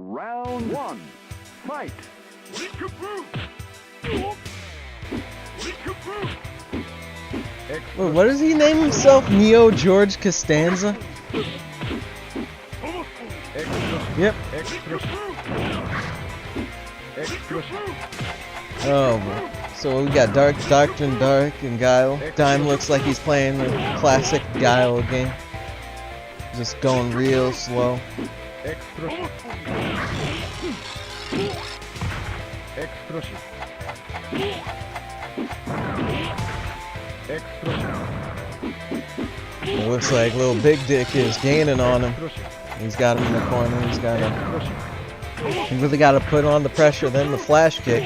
Round one. Fight. Wait, what does he name himself? Neo George Costanza? Yep. Oh boy. So we got Doctrine Dark and Guile. Dime looks like he's playing the classic Guile game. Just going real slow. It looks like little Big Dick is gaining on him. He's got him in the corner. He's got him. He really got to put on the pressure. Then the flash kick.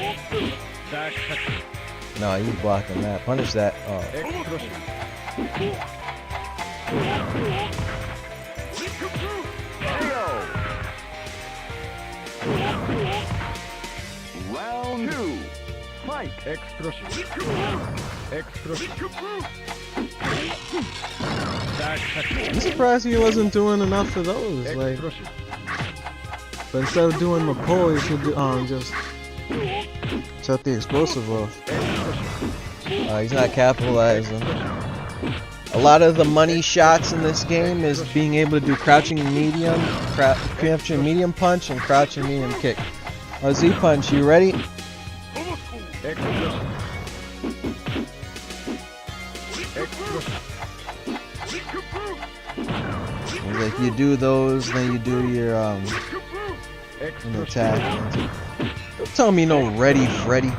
No, he's blocking that. Punish that. Oh. Round two. Fight. I'm surprised he wasn't doing enough of those. Like, but instead of doing the pull, he should do, just shut the explosive off. He's not capitalizing. A lot of the money shots in this game is being able to do crouching medium punch and crouching medium kick. Z punch, you ready? Like you do those, then you do your an attack. Don't tell me no ready, Freddy.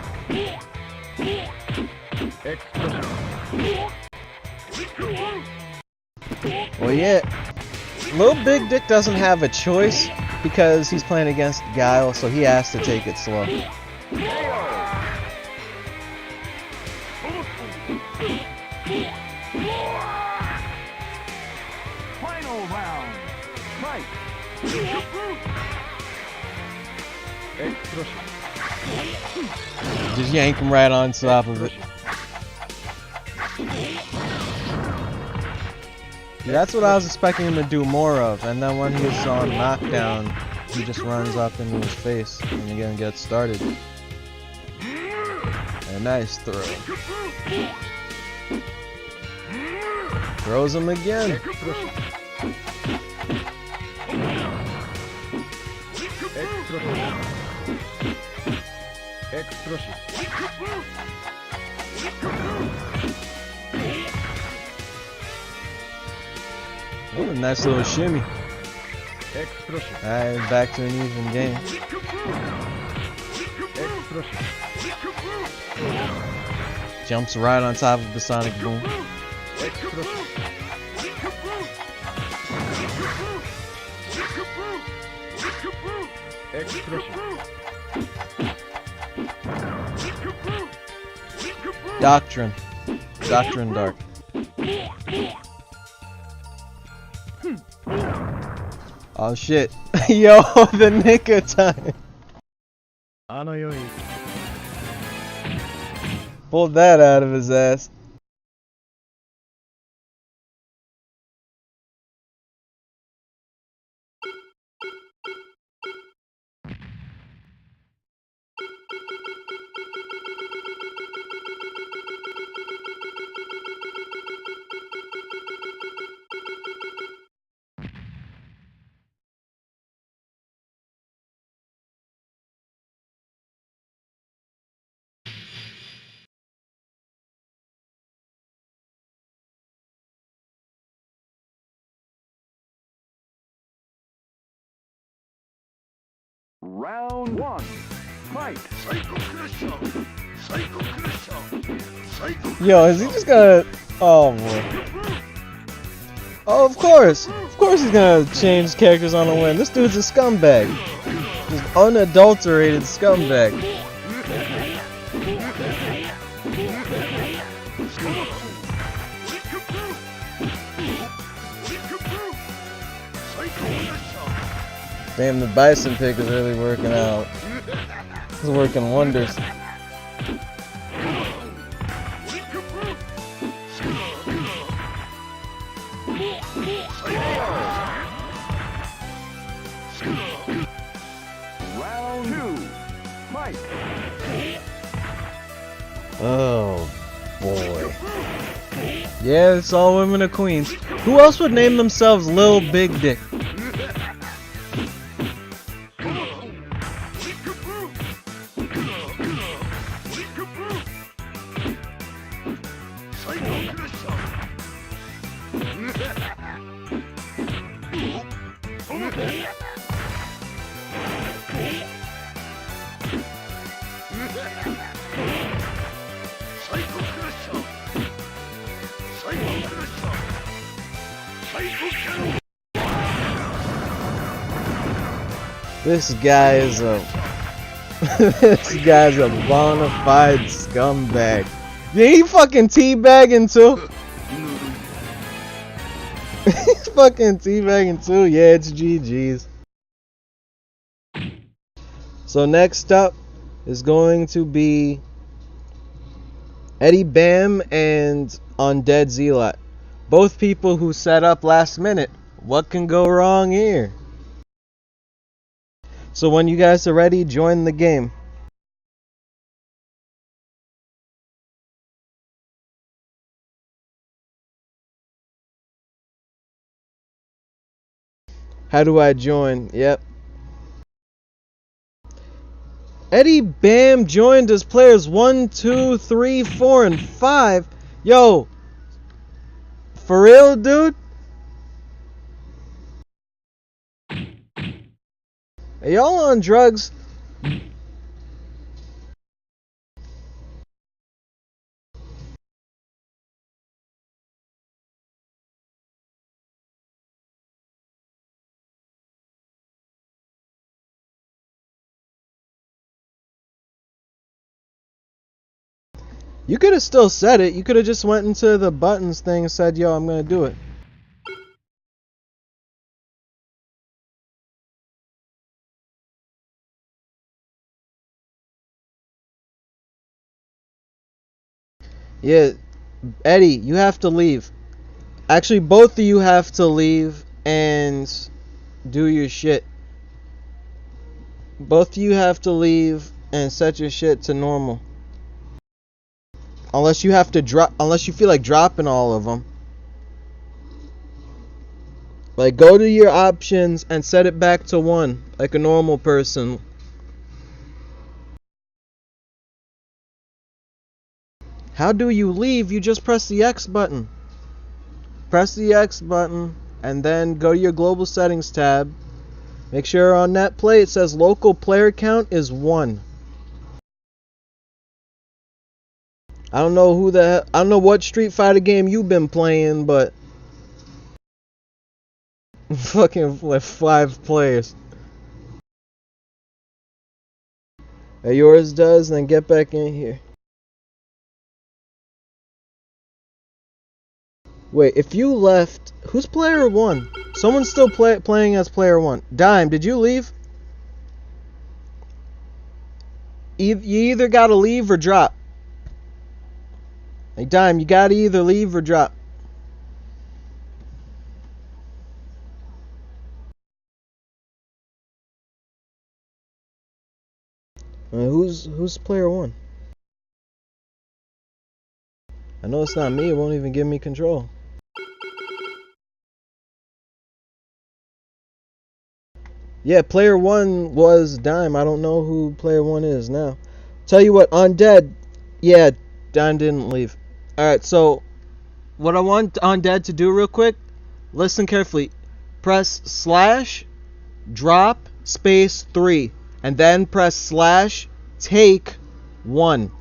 Well, yeah, Little Big Dick doesn't have a choice because he's playing against Guile, so he has to take it slow. Final round. Fight. Just yank him right on top of it. Yeah, that's what I was expecting him to do more of, and then when he's on knockdown, he just runs up into his face and again gets started. A nice throw. Throws him again. Oh, nice little shimmy. Alright, back to an even game. Jumps right on top of the Sonic Boom. Doctrine Dark. Oh shit. Yo, the nick of time. Pulled that out of his ass. Round one. Fight. Yo, is he just gonna... Oh boy. Oh, of course. Of course he's gonna change characters on a win. This dude's a scumbag. Just unadulterated scumbag. Damn, the bison pick is really working out. It's working wonders. Oh boy. Yeah, it's all women are queens. Who else would name themselves Lil Big Dick? This guy is a this guy's a bona fide scumbag. Yeah, he fucking teabagging too. He's fucking teabagging too. Yeah, it's GG's. So next up is going to be Eddie Bam and Undead Zealot. Both people who set up last minute. What can go wrong here? So when you guys are ready, join the game. How do I join? Yep. Eddie Bam joined as players 1, 2, 3, 4, and 5. Yo, for real, dude? Are y'all on drugs? You could have still said it. You could have just went into the buttons thing and said, yo, I'm gonna do it. Yeah, Eddie, you have to leave. Actually, both of you have to leave and do your shit. Both of you have to leave and set your shit to normal. Unless you have to drop, unless you feel like dropping all of them. Like, go to your options and set it back to 1, like a normal person. How do you leave? You just press the X button. Press the X button and then go to your global settings tab. Make sure on that play it says local player count is 1. I don't know I don't know what Street Fighter game you've been playing, but fucking like 5 players. Yours does, then get back in here. Wait, if you left, who's player 1? Someone's still playing as player 1. Dime, did you leave? You either gotta leave or drop. Hey, Dime, you gotta either leave or drop. Who's player 1? I know it's not me. It won't even give me control. Yeah, player 1 was Dime. I don't know who player 1 is now. Tell you what, Undead. Yeah, Dime didn't leave. Alright, so what I want Undead to do real quick, listen carefully. Press / drop space 3 and then press / take 1.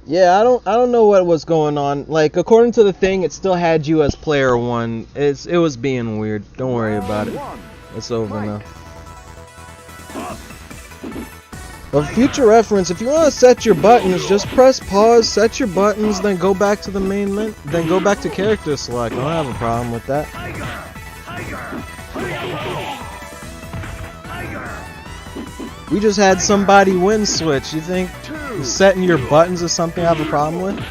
Yeah, I don't know what was going on. Like, according to the thing, it still had you as player 1. It was being weird. Don't worry about it. It's over now. But for future reference, if you want to set your buttons, just press pause, set your buttons, then go back to the main menu, then go back to character select. I don't have a problem with that. We just had somebody win switch. You think setting your buttons is something I have a problem with?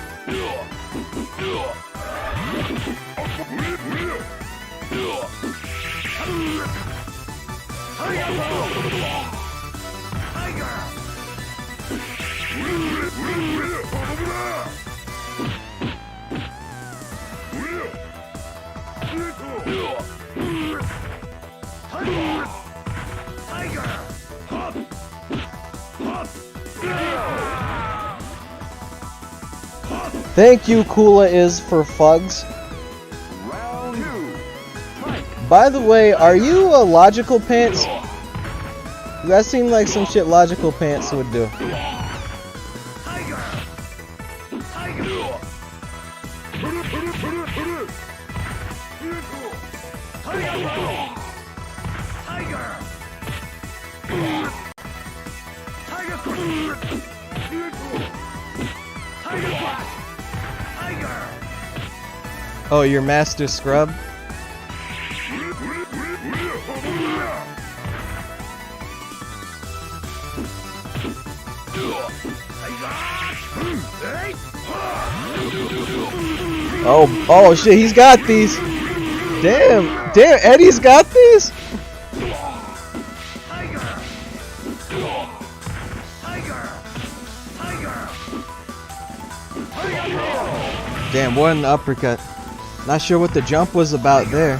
Thank you, Kula is for Fugs. Round 2. Fight. By the way, are you a Logical Pants? That seemed like some shit Logical Pants would do. Oh, your Master Scrub? Oh shit, he's got these. Damn, Eddie's got these. Damn, what an uppercut. Not sure what the jump was about there.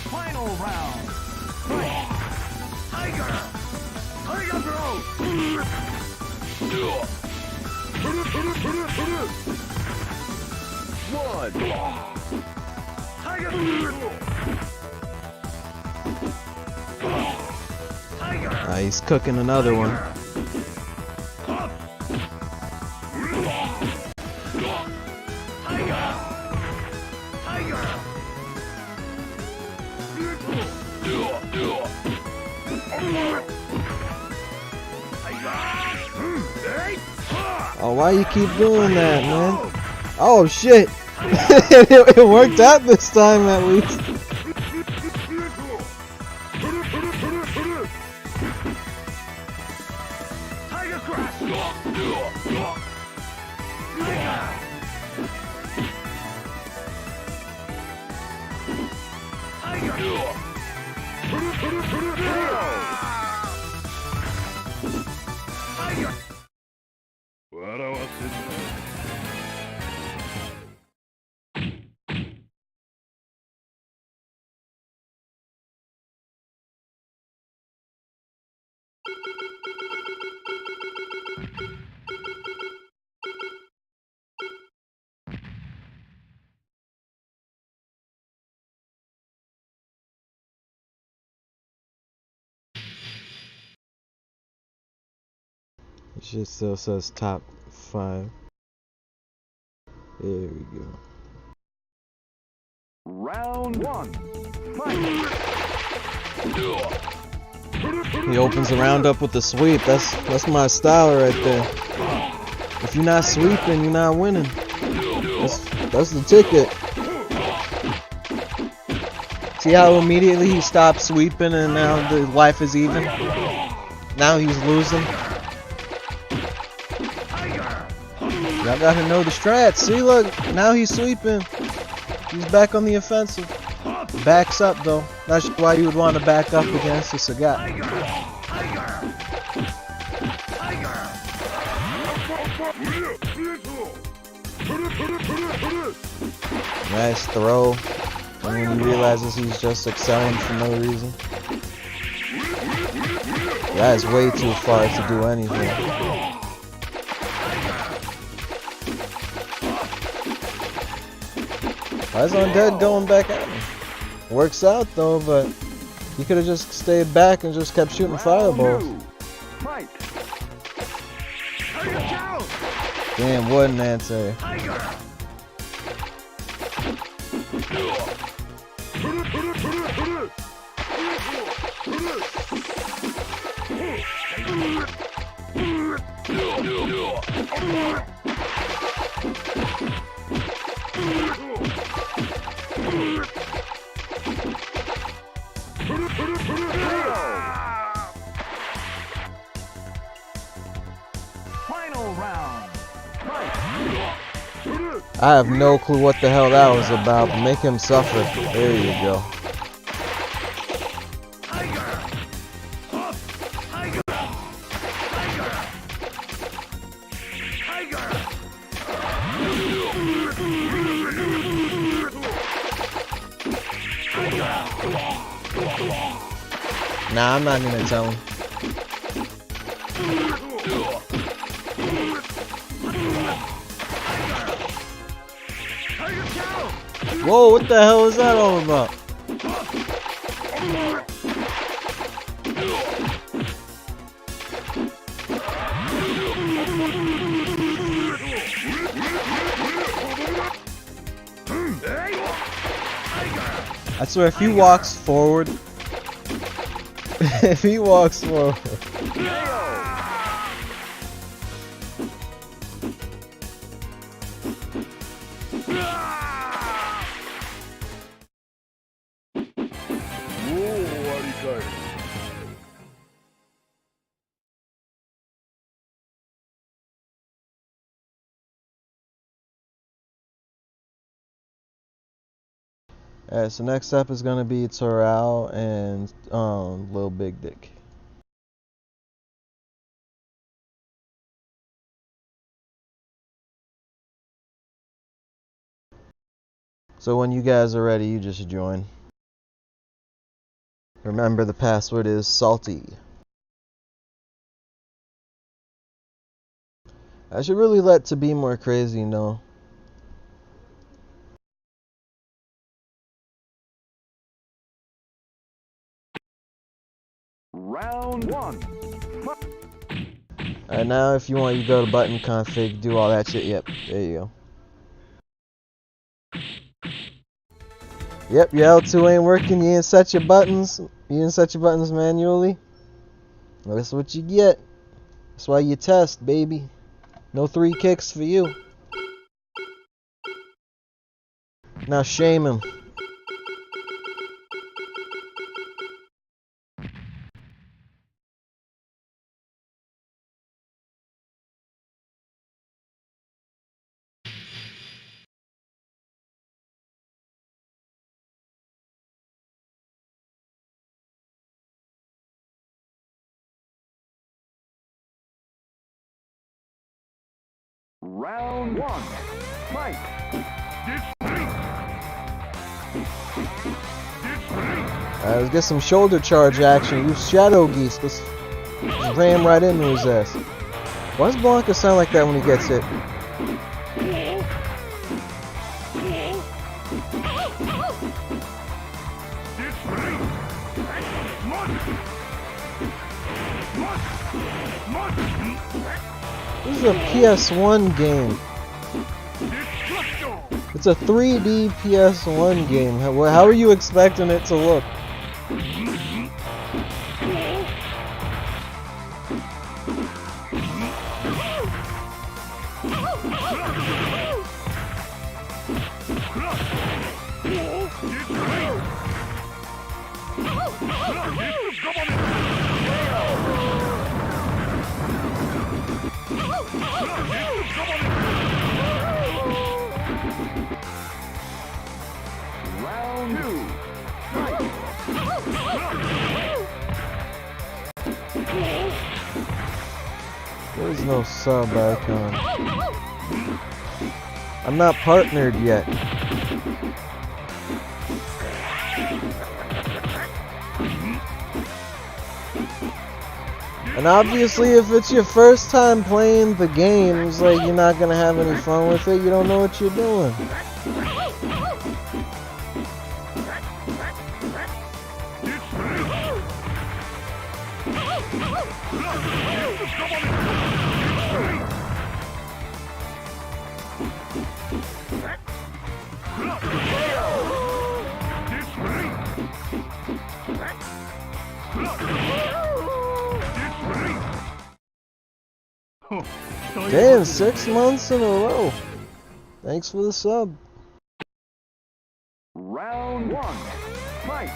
Final round. Fight. He's cooking another one. Oh, why you keep doing that, man? Oh shit! It worked out this time at least. It just still says top 5. There we go. Round 1. Fight. He opens the round up with the sweep. That's my style right there. If you're not sweeping, you're not winning. That's the ticket. See how immediately he stopped sweeping and now the life is even? Now he's losing. Y'all gotta know the strats. See, look, now he's sweeping. He's back on the offensive. Backs up though. That's why you would want to back up against a Sagat. Nice throw. And when he realizes he's just excelling for no reason. That is way too far to do anything. Why is Undead going back at him? Works out though, but he could have just stayed back and just kept shooting fireballs. Fight. Damn, what an answer. I have no clue what the hell that was about, but make him suffer. There you go. Nah, I'm not gonna tell him. Whoa, what the hell is that all about? I swear, if he walks forward, if he walks forward. Alright, so next up is gonna be Toral and Lil Big Dick. So when you guys are ready, you just join. Remember, the password is salty. I should really let To Be More Crazy know. Round 1. Alright, now if you want, you go to button config, do all that shit. Yep, there you go. Yep, your L2 ain't working. You didn't set your buttons. You didn't set your buttons manually. Well, that's what you get. That's why you test, baby. No 3 kicks for you. Now shame him. Round 1. Fight. Alright, let's get some shoulder charge action. Use Shadow Geese. Let's ram right into his ass. Why does Blanca sound like that when he gets hit? This is a PS1 game. It's a 3D PS1 game. How are you expecting it to look? Round 2. Fight. There's no sub icon. I'm not partnered yet. And obviously, if it's your first time playing the games, like, you're not gonna have any fun with it. You don't know what you're doing. Damn, 6 months in a row. Thanks for the sub. Round 1. Fight.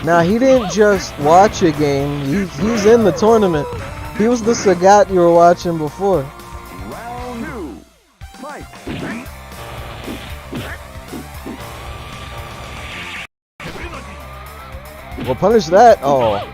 Now he didn't just watch a game, he's in the tournament. He was the Sagat you were watching before. Round 2. Fight. Well, punish that. Oh.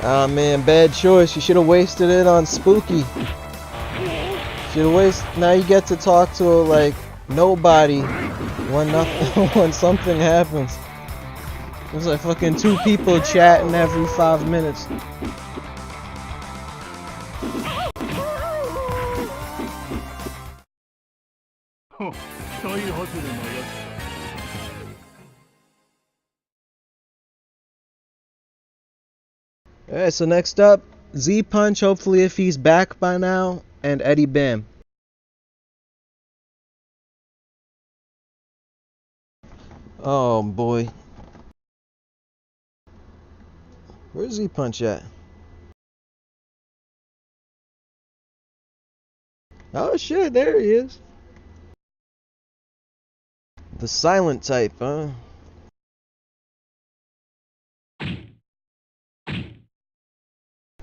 Ah man, bad choice. You should have wasted it on Spooky. Should have wasted. Now you get to talk to like nobody when nothing, when something happens. There's like fucking 2 people chatting every 5 minutes. Alright, so next up, Z Punch, hopefully if he's back by now, and Eddie Bam. Oh boy. Where's Z Punch at? Oh shit, there he is. The silent type, huh?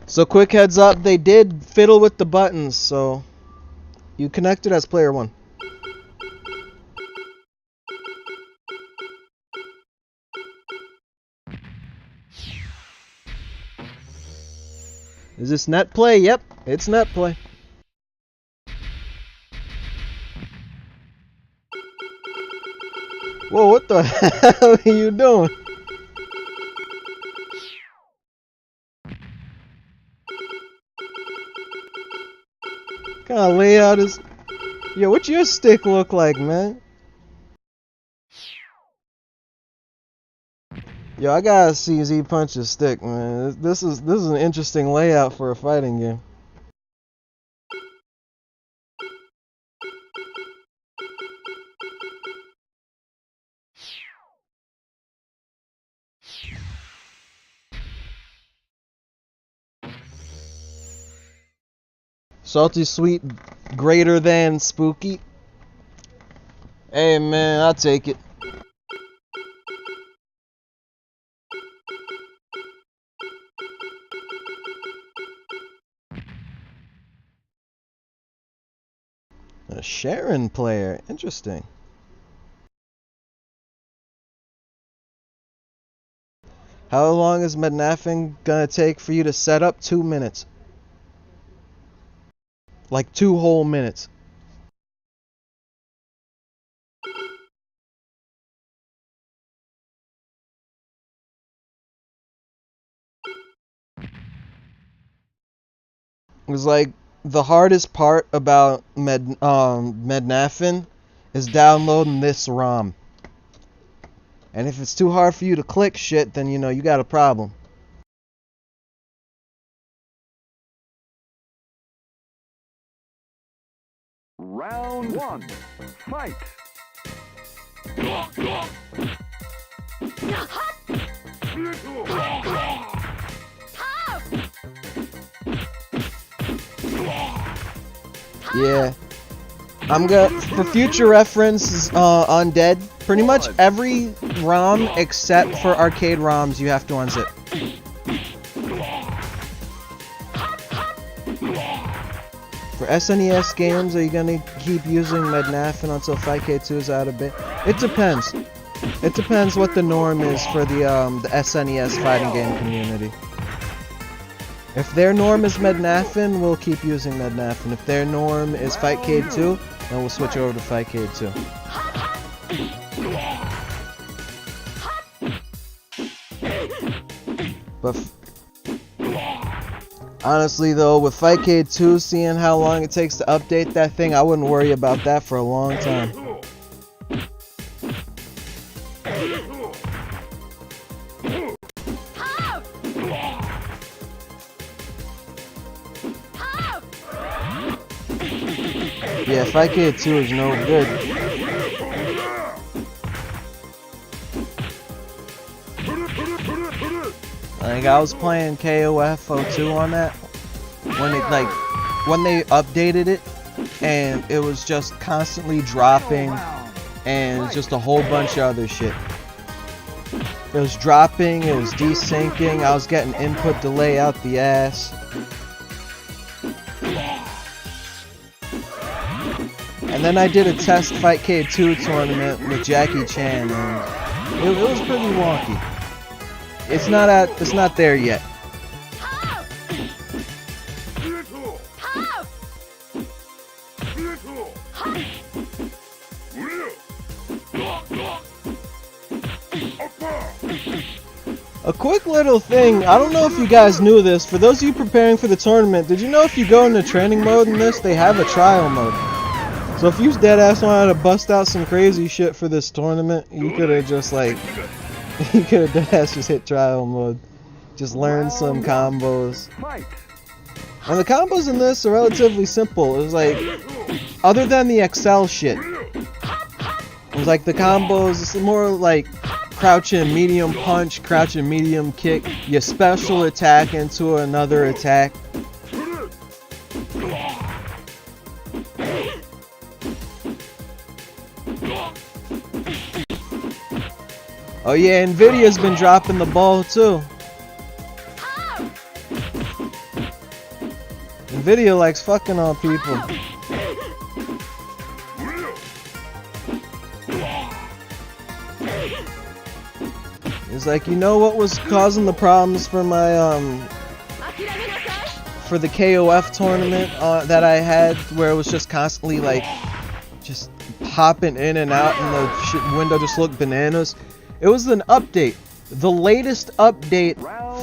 So quick heads up, they did fiddle with the buttons, so you connected as player 1. Is this net play? Yep, it's net play. Whoa, what the hell are you doing? What kind of layout is... Yo, what's your stick look like, man? Yo, I gotta see Z Punch's stick, man. This is an interesting layout for a fighting game. Salty sweet greater than Spooky. Hey man, I'll take it. A Sharon player, interesting. How long is Mednaffing gonna take for you to set up? 2 minutes. Like 2 whole minutes. It was like the hardest part about Mednaffin is downloading this ROM. And if it's too hard for you to click shit, then you know you got a problem. Round 1. Fight. Yeah. I'm gonna, for future reference, Undead, pretty much every ROM except for arcade ROMs you have to unzip. For SNES games, are you gonna keep using Mednaffin until 5K2 is out of bit? It depends. It depends what the norm is for the SNES fighting game community. If their norm is Mednafin, we'll keep using Mednafin. If their norm is Fightcade 2, then we'll switch over to Fightcade 2. But honestly though, with Fightcade 2, seeing how long it takes to update that thing, I wouldn't worry about that for a long time. Yeah, Fightcade 2 is no good. Like, I was playing KOF 02 on that when they updated it, and it was just constantly dropping, and just a whole bunch of other shit. It was dropping, it was desyncing, I was getting input delay out the ass. And then I did a test Fightcade 2 tournament with Jackie Chan, and it was pretty wonky. It's not there yet. A quick little thing, I don't know if you guys knew this, for those of you preparing for the tournament, did you know if you go into training mode in this, they have a trial mode? So if you deadass wanted to bust out some crazy shit for this tournament, you could have just like, you could have deadass just hit trial mode. Just learn some combos. And the combos in this are relatively simple. It was like, other than the Excel shit, it was like the combos, it's more like crouch and medium punch, crouch and medium kick, your special attack into another attack. Oh yeah, Nvidia's been dropping the ball too. Nvidia likes fucking on people. It's like, you know what was causing the problems for my for the KOF tournament that I had, where it was just constantly like just popping in and out and the window just looked bananas? It was an update. The latest update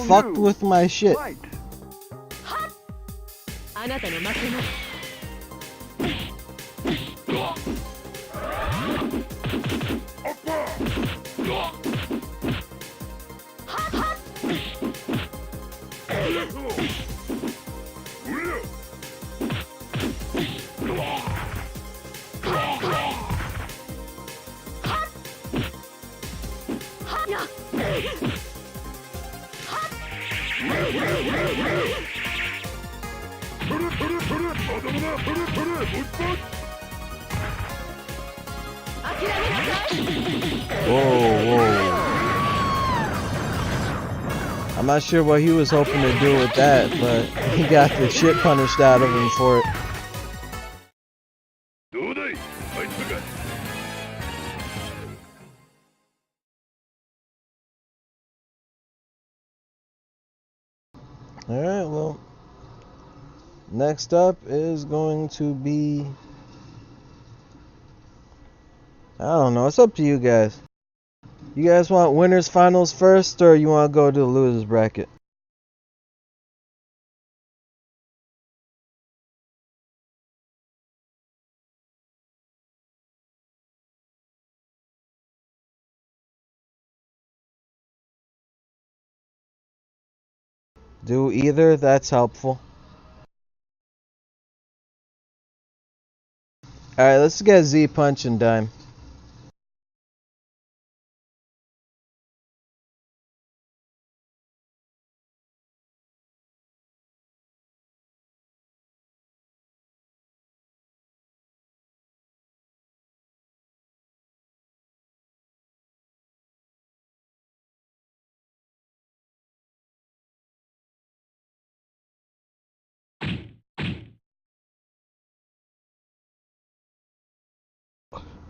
fucked with my shit. Whoa. I'm not sure what he was hoping to do with that, but he got the shit punished out of him for it. Alright, well, next up is going to be, I don't know, it's up to you guys. You guys want winners finals first, or you want to go to the losers bracket? Do either, that's helpful. Alright, let's get Z Punch and Dime.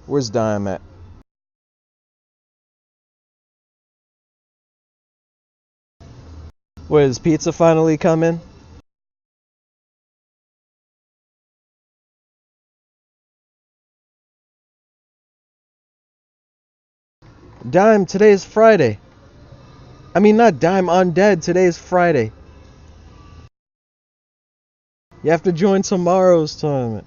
Where's Dime at? Where is pizza finally coming? Dime, today is Friday. I mean, not Dime, Undead, today is Friday. You have to join tomorrow's tournament.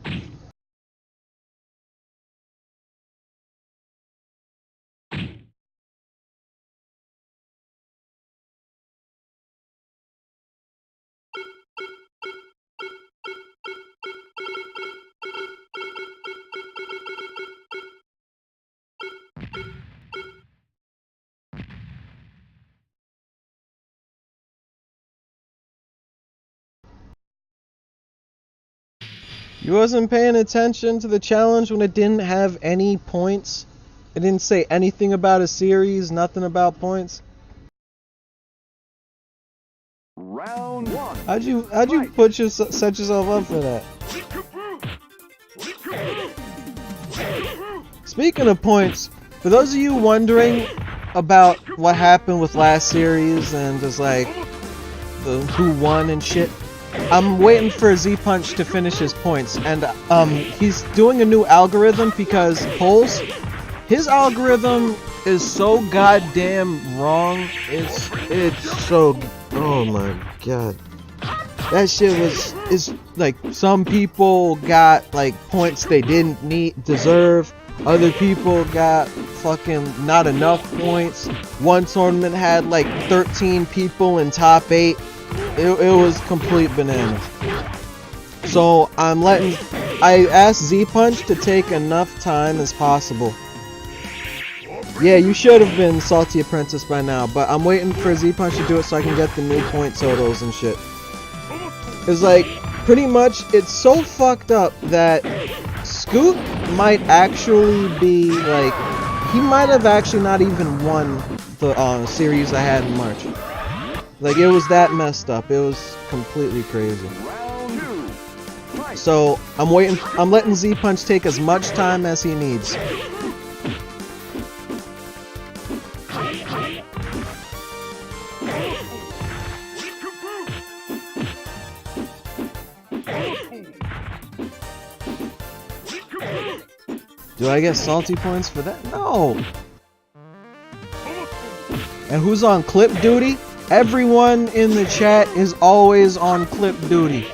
You wasn't paying attention to the challenge when it didn't have any points? It didn't say anything about a series, nothing about points? Round 1. How'd you set yourself up for that? Speaking of points, for those of you wondering about what happened with last series and just like who won and shit, I'm waiting for Z-Punch to finish his points, and he's doing a new algorithm because polls. His algorithm is so goddamn wrong. It's so, oh my god. That shit is like, some people got like points they didn't deserve. Other people got fucking not enough points. One tournament had like 13 people in top 8. It was complete bananas. So I asked Z-Punch to take enough time as possible. Yeah, you should have been Salty Apprentice by now, but I'm waiting for Z-Punch to do it so I can get the new point totals and shit. It's like, pretty much, it's so fucked up that Scoot might actually be, like, he might have actually not even won the series I had in March. Like, it was that messed up. It was completely crazy. So, I'm letting Z-Punch take as much time as he needs. Do I get salty points for that? No! And who's on clip duty? Everyone in the chat is always on clip duty.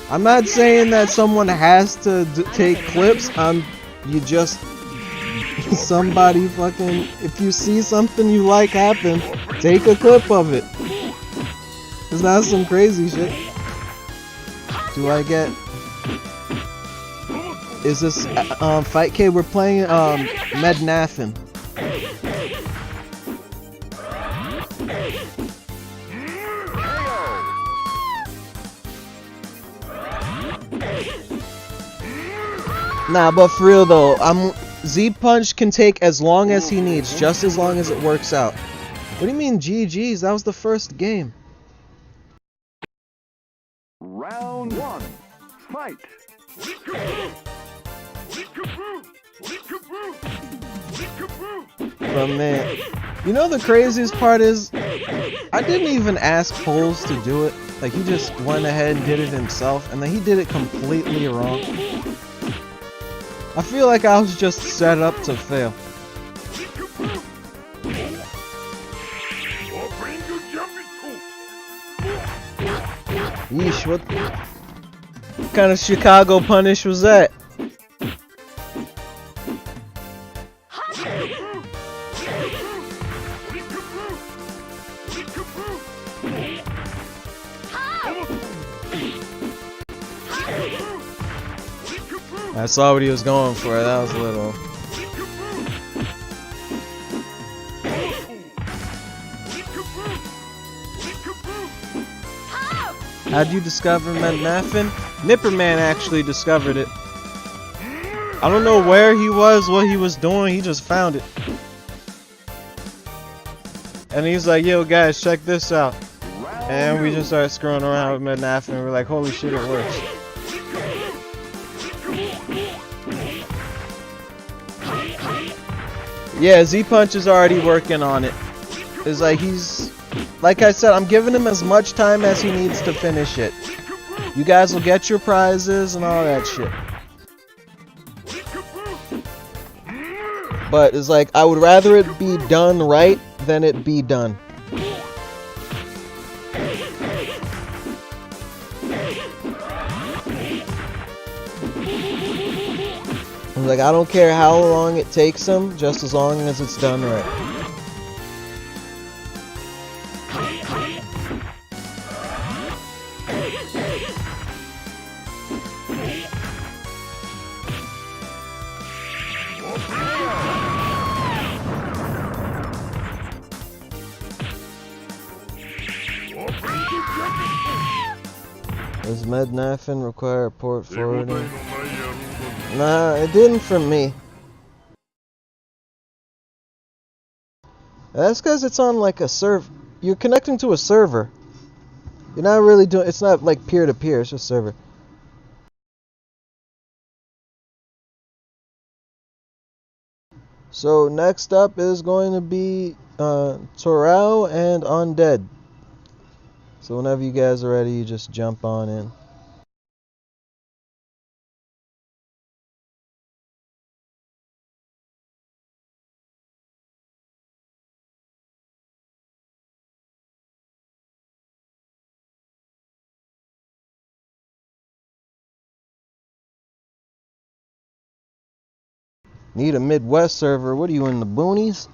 I'm not saying that someone has to take clips. You just... somebody fucking... If you see something you like happen, take a clip of it. It's not some crazy shit. Do I get... Is this Fight K? We're playing Mednathan. Nah, but for real though, Z-Punch can take as long as he needs, just as long as it works out. What do you mean GG's? That was the first game. Round 1. Fight. But man, you know the craziest part is, I didn't even ask Poles to do it. Like, he just went ahead and did it himself, and then he did it completely wrong. I feel like I was just set up to fail. Yeesh, what kind of Chicago punish was that? I saw what he was going for. That was a little... How'd you discover Mednathan? Nipperman actually discovered it. I don't know where he was, what he was doing, he just found it. And he's like, yo guys, check this out. And we just started screwing around with Mednathan and we're like, holy shit, it works. Yeah, Z-Punch is already working on it. It's like like I said, I'm giving him as much time as he needs to finish it. You guys will get your prizes and all that shit. But it's like, I would rather it be done right than it be done. Like, I don't care how long it takes him, just as long as it's done right. Does Mednafen require port forwarding? Nah, it didn't from me. That's because it's on like a server. You're connecting to a server. You're not really doing. It's not like peer-to-peer. It's just server. So next up is going to be Torao and Undead. So whenever you guys are ready, you just jump on in. Need a Midwest server? What are you, in the boonies?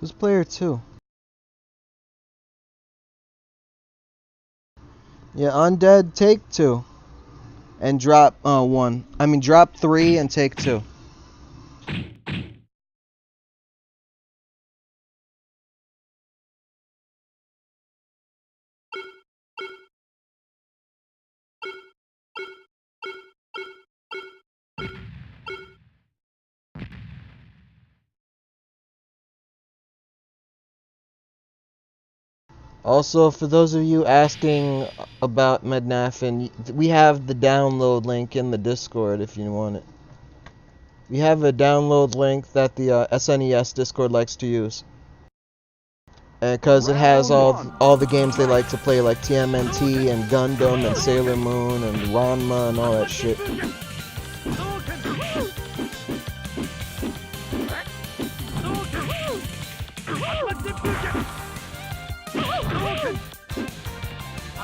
Who's player 2? Yeah, Undead, take 2. And drop 1. I mean, drop 3 and take 2. Also, for those of you asking about Mednafen, we have the download link in the Discord if you want it. We have a download link that the SNES Discord likes to use. Because it has all the games they like to play, like TMNT and Gundam and Sailor Moon and Ranma and all that shit.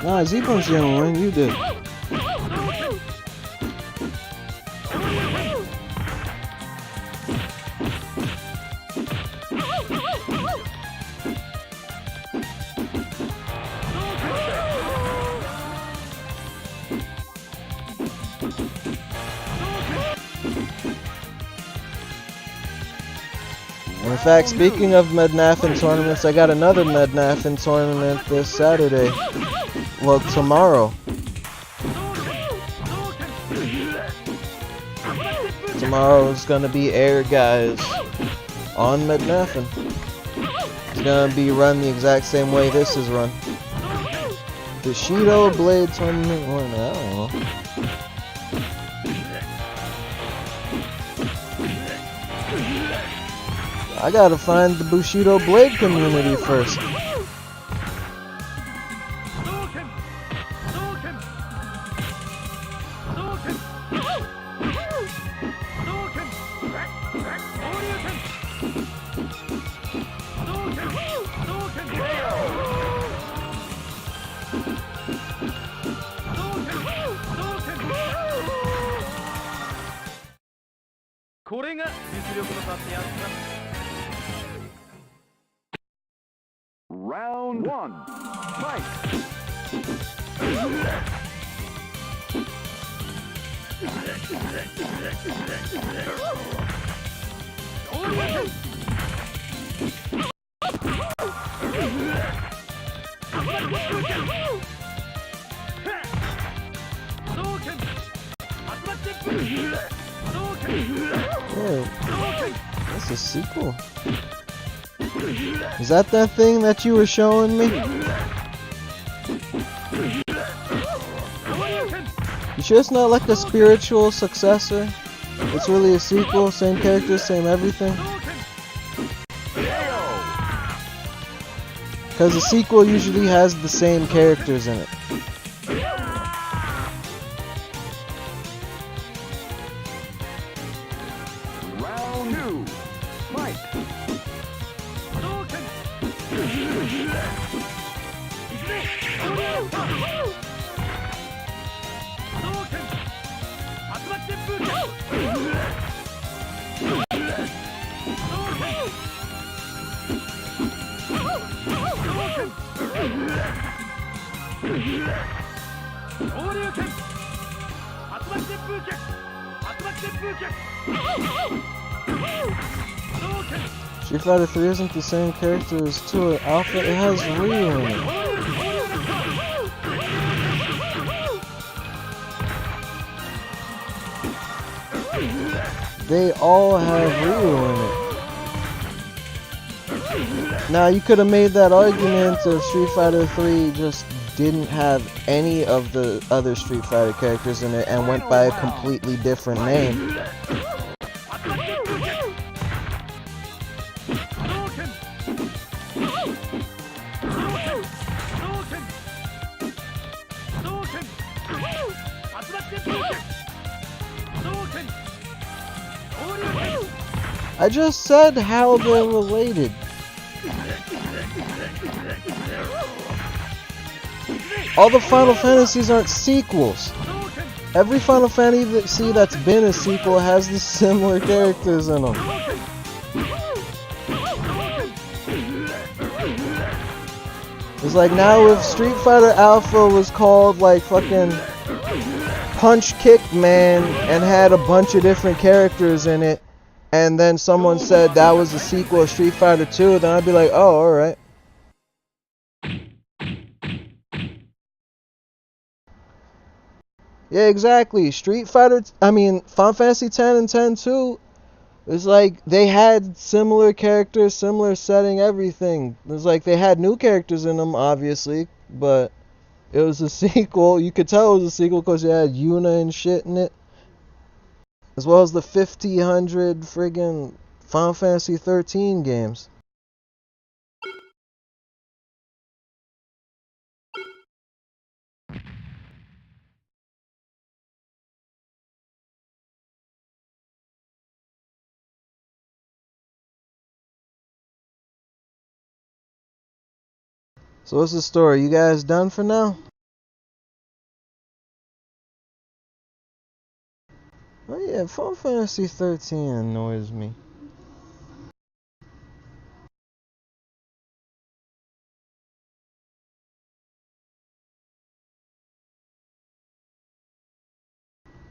Nah, Z-Punch didn't win, you did. In fact, speaking of Mednafen tournaments, I got another Mednafen tournament this Saturday. Well, tomorrow. Tomorrow's gonna be Air Guys on Mednafen. It's gonna be run the exact same way this is run. Bushido Blade Tournament 1, I don't know. I gotta find the Bushido Blade community first. Round 1. Fight! Oh, that's a sequel. Is that thing that you were showing me? You sure it's not like a spiritual successor? It's really a sequel, same characters, same everything? Because the sequel usually has the same characters in it. Round 2. Fight. Street Fighter 3 isn't the same character as 2 Alpha, it has Ryu in it. They all have Ryu in it. Now you could have made that argument if Street Fighter 3 just didn't have any of the other Street Fighter characters in it and went by a completely different name. I just said how they're related. All the Final Fantasies aren't sequels. Every Final Fantasy that's been a sequel has the similar characters in them. It's like now if Street Fighter Alpha was called like fucking Punch Kick Man and had a bunch of different characters in it, and then someone said that was a sequel of Street Fighter 2, then I'd be like, oh, alright. Yeah, exactly. Final Fantasy X and X-2, it's like they had similar characters, similar setting, everything. It's like they had new characters in them, obviously, but it was a sequel. You could tell it was a sequel because you had Yuna and shit in it. As well as the 1,500 friggin' Final Fantasy 13 games. So what's the story? You guys done for now? Oh yeah, Final Fantasy 13 annoys me.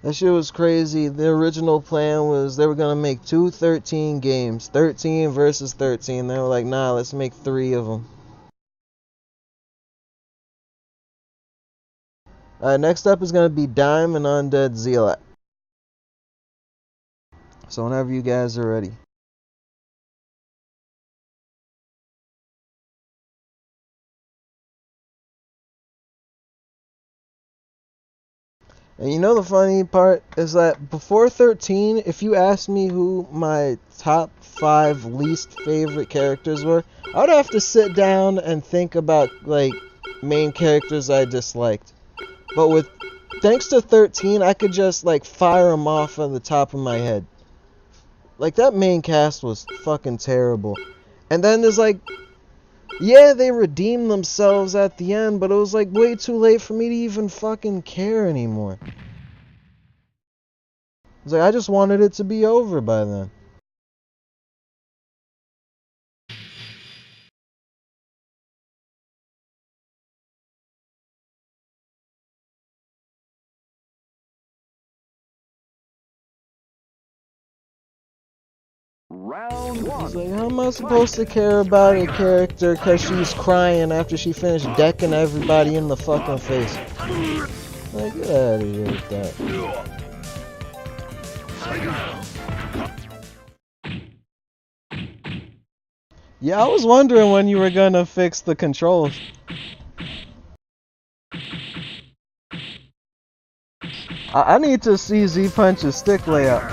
That shit was crazy. The original plan was they were gonna make 2 13 games. 13 versus 13. They were like, nah, let's make 3 of them. Next up is gonna be Dime and Undead Zealot. So whenever you guys are ready. And you know the funny part is that before 13, if you asked me who my top 5 least favorite characters were, I would have to sit down and think about like main characters I disliked. But thanks to 13, I could just like fire them off on the top of my head. Like that main cast was fucking terrible. And then there's like, yeah, they redeemed themselves at the end, but it was like way too late for me to even fucking care anymore. It's like I just wanted it to be over by then. Round 1. It's like, how am I supposed to care about a character because she's crying after she finished decking everybody in the fucking face? Like, get out of here with that. Yeah, I was wondering when you were gonna fix the controls. I need to see Z Punch's stick layout.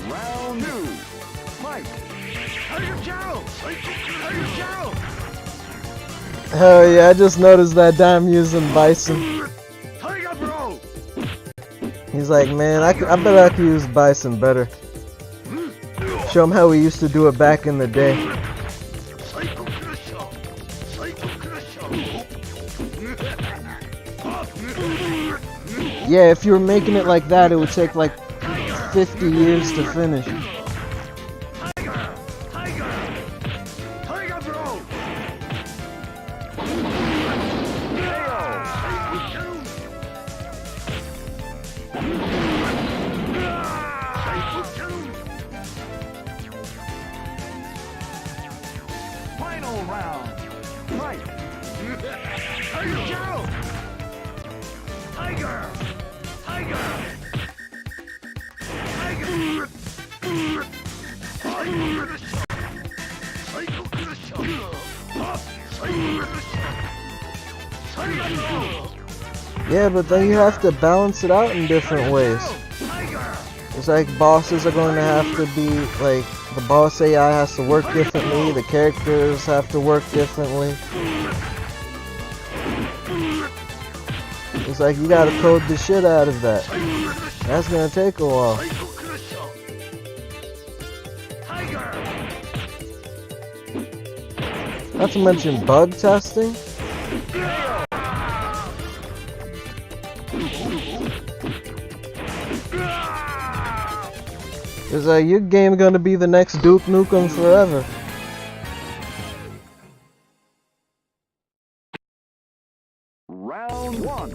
Round 2. Fight. Hell yeah, I just noticed that damn using Bison. He's like, man, I bet I could use Bison better. Show him how we used to do it back in the day. Yeah, if you were making it like that, it would take like 50 years to finish. Final round. Fight. Yeah, but then you have to balance it out in different ways. It's like bosses are going to have to be like, the boss AI has to work differently, the characters have to work differently. It's like you gotta code the shit out of that. That's gonna take a while. Not to mention bug testing. It's like your game gonna be the next Duke Nukem Forever. Round 1.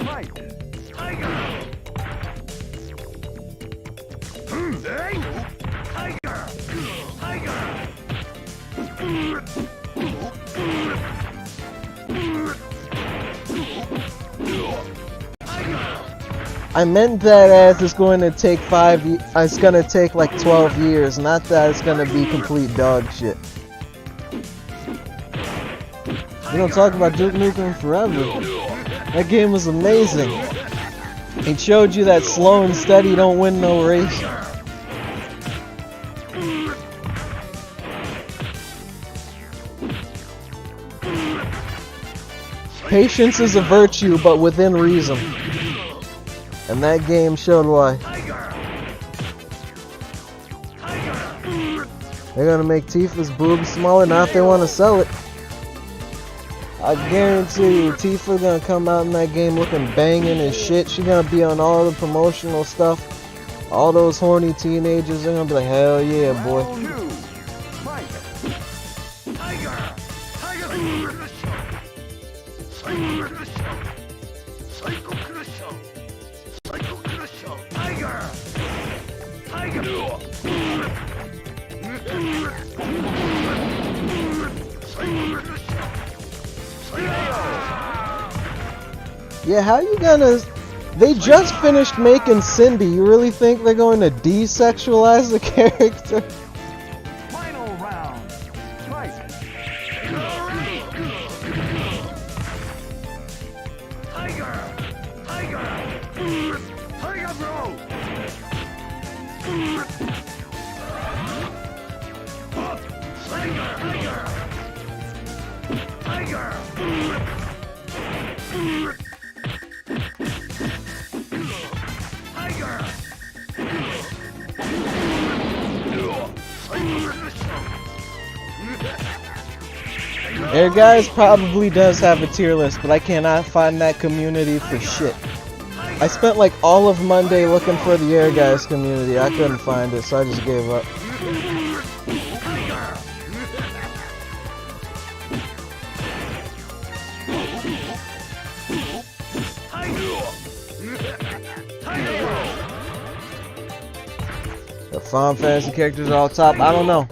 Fight. I meant that as it's going to take it's going to take like 12 years, not that it's going to be complete dog shit. We don't talk about Duke Nukem Forever. That game was amazing. It showed you that slow and steady don't win no race. Patience is a virtue, but within reason. And that game showed why. They're gonna make Tifa's boobs smaller now if they want to sell it. I guarantee you, Tifa gonna come out in that game looking banging and shit. She gonna be on all the promotional stuff. All those horny teenagers are gonna be like, hell yeah, boy. Round 2. Fight. Yeah, how you gonna... They just finished making Cindy. You really think they're going to desexualize the character? Final round. Fight. Air Guys probably does have a tier list, but I cannot find that community for shit. I spent like all of Monday looking for the Air Guys community. I couldn't find it, so I just gave up. The Final Fantasy characters are all top. I don't know.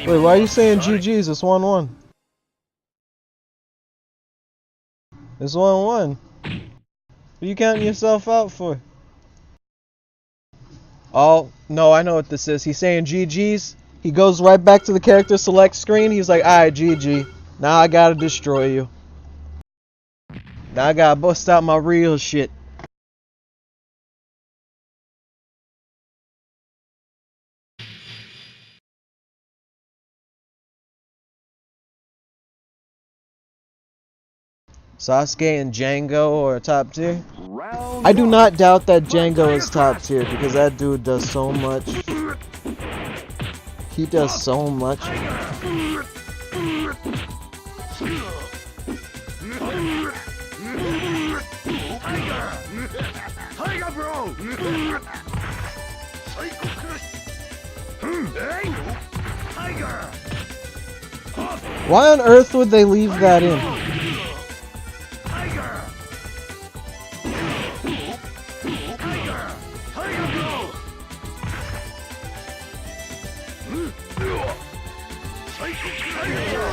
Wait, why are you saying GG's? It's 1-1. It's 1-1. What are you counting yourself out for? Oh, no, I know what this is. He's saying GG's. He goes right back to the character select screen. He's like, alright, GG. Now I gotta destroy you. Now I gotta bust out my real shit. Sasuke and Django are top tier. I do not doubt that Django is top tier because that dude does so much. He does so much. Why on earth would they leave that in?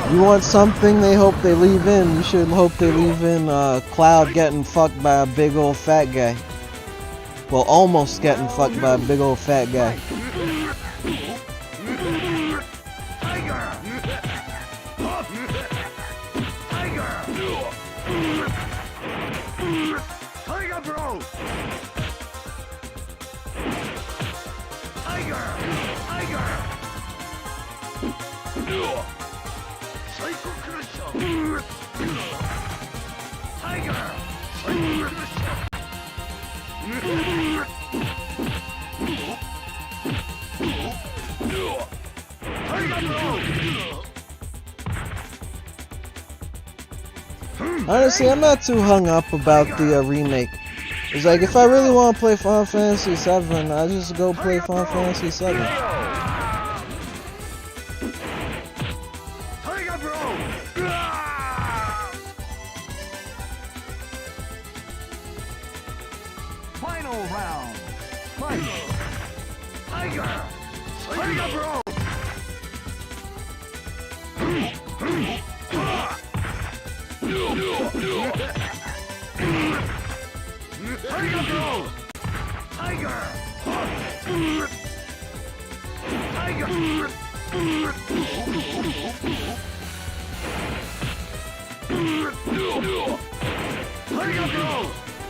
You want something they hope they leave in, you should hope they leave in Cloud getting fucked by a big old fat guy. Well, almost getting fucked by a big old fat guy. Honestly, I'm not too hung up about the remake. It's like, if I really want to play Final Fantasy VII, I just go play Final Fantasy VII. Final round. Fight. Tiger. Tiger, bro. Tiger, bro. Tiger. Tiger.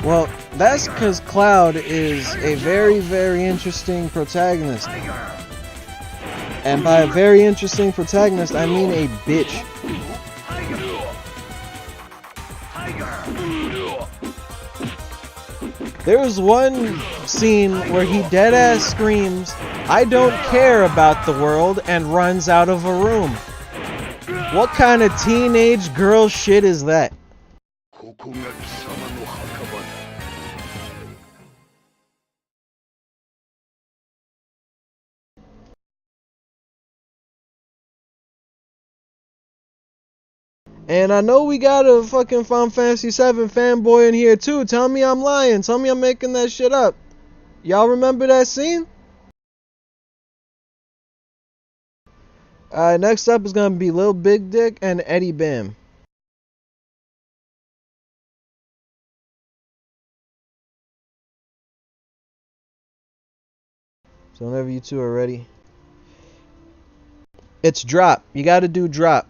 Well, that's because Cloud is a very, very interesting protagonist. And by a very interesting protagonist, I mean a bitch. There was one scene where he deadass screams, "I don't care about the world," and runs out of a room. What kind of teenage girl shit is that? And I know we got a fucking Final Fantasy VII fanboy in here too. Tell me I'm lying. Tell me I'm making that shit up. Y'all remember that scene? Alright, next up is gonna be Lil Big Dick and Eddie Bam. So whenever you two are ready. It's drop. You gotta do drop.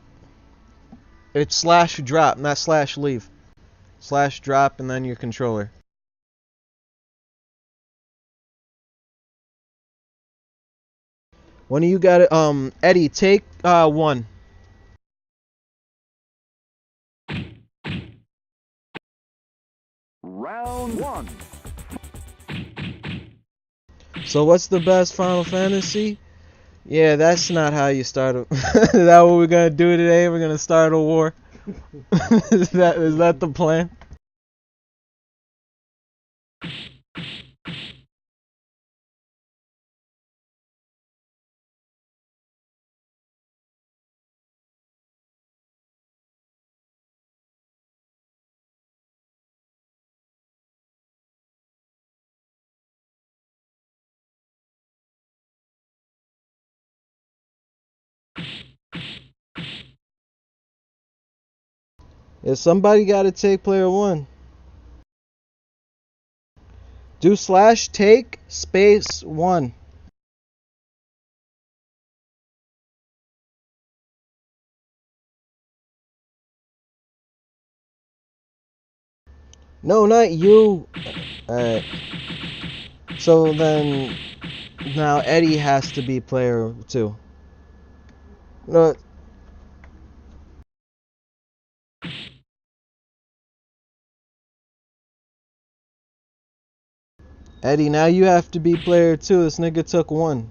It's slash drop, not slash leave. Slash drop and then your controller. When you got it, Eddie, take 1. Round 1. So what's the best Final Fantasy? Yeah, that's not how you start a... Is that what we're gonna do today? We're gonna start a war? Is that the plan? If somebody gotta take player one. Do / take space 1. No, not you. Alright. So then, now Eddie has to be player 2. No, Eddie, now you have to be player 2. This nigga took 1.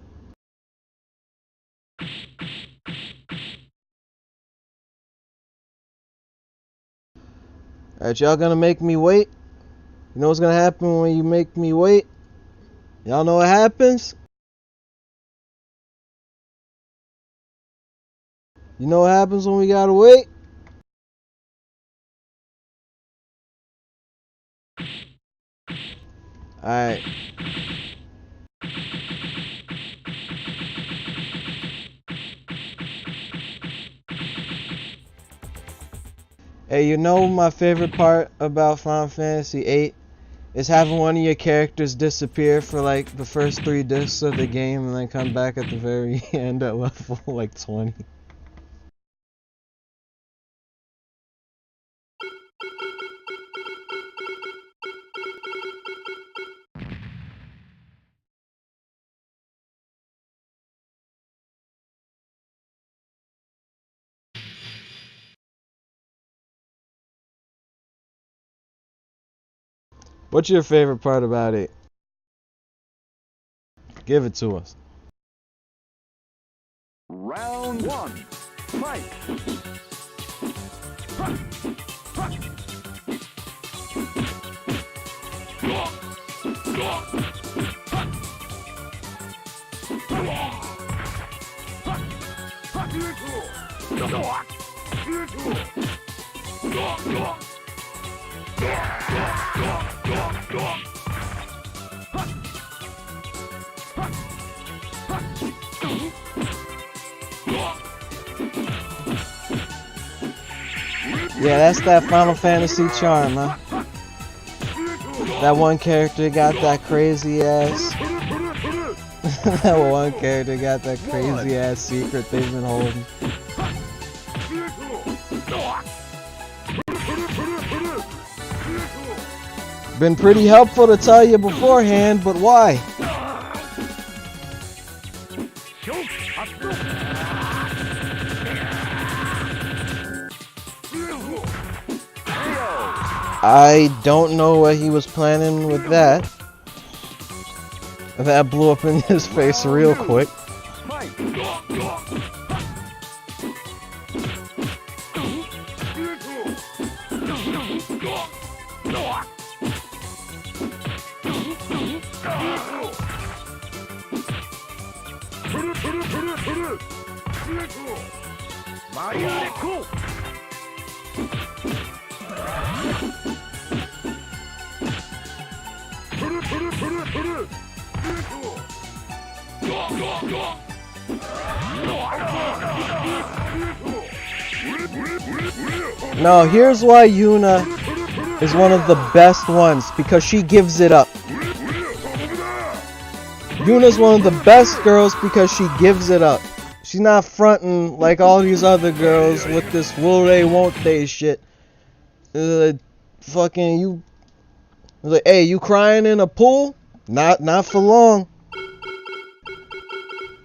Alright, y'all gonna make me wait? You know what's gonna happen when you make me wait? Y'all know what happens? You know what happens when we gotta wait? Alright. Hey, you know my favorite part about Final Fantasy VIII is having one of your characters disappear for like the first 3 discs of the game and then come back at the very end at level like 20. What's your favorite part about it? Give it to us. Round 1. Fight. Yeah, that's that Final Fantasy charm, huh? That one character got that crazy ass. That one character got that crazy ass secret they've been holding. Been pretty helpful to tell you beforehand, but why? I don't know what he was planning with that. That blew up in his face real quick. No, here's why Yuna is one of the best ones, because she gives it up. Yuna's one of the best girls because she gives it up. She's not fronting like all these other girls with this will they won't they shit. Fucking you, like, hey, you crying in a pool? Not for long.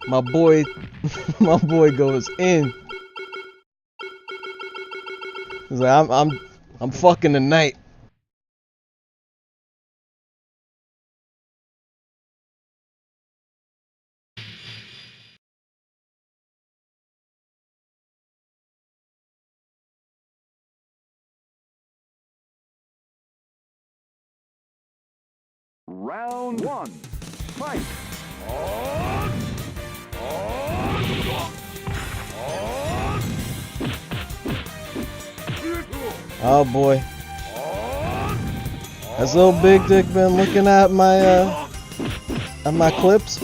My boy, my boy goes in. He's like, I'm fucking tonight. Round 1. Fight. Oh boy. Has little Big Dick been looking at my clips?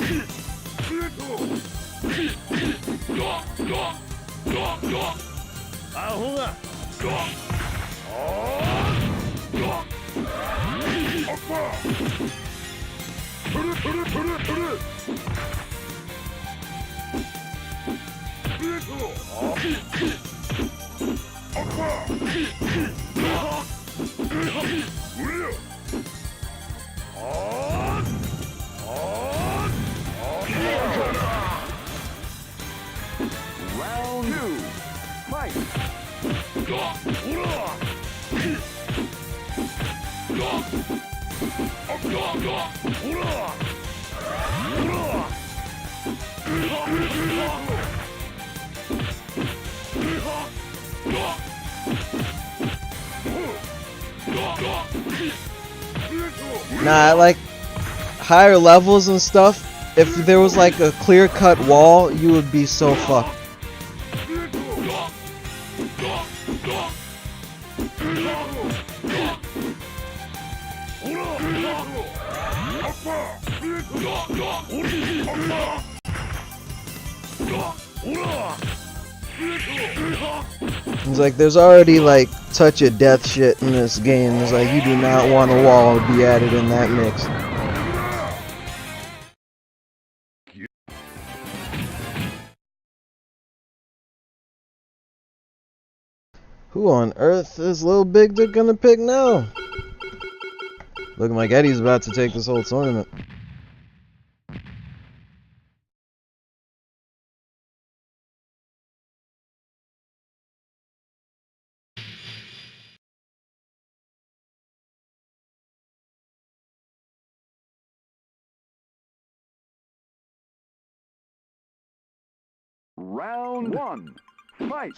Round 2. Fight. Nah, like higher levels and stuff, if there was like a clear-cut wall, you would be so fucked. It's like there's already like touch of death shit in this game. It's like you do not want a wall to be added in that mix. Who on earth is Lil Big Dick gonna pick now? Looking like Eddie's about to take this whole tournament. Round 1. Fight.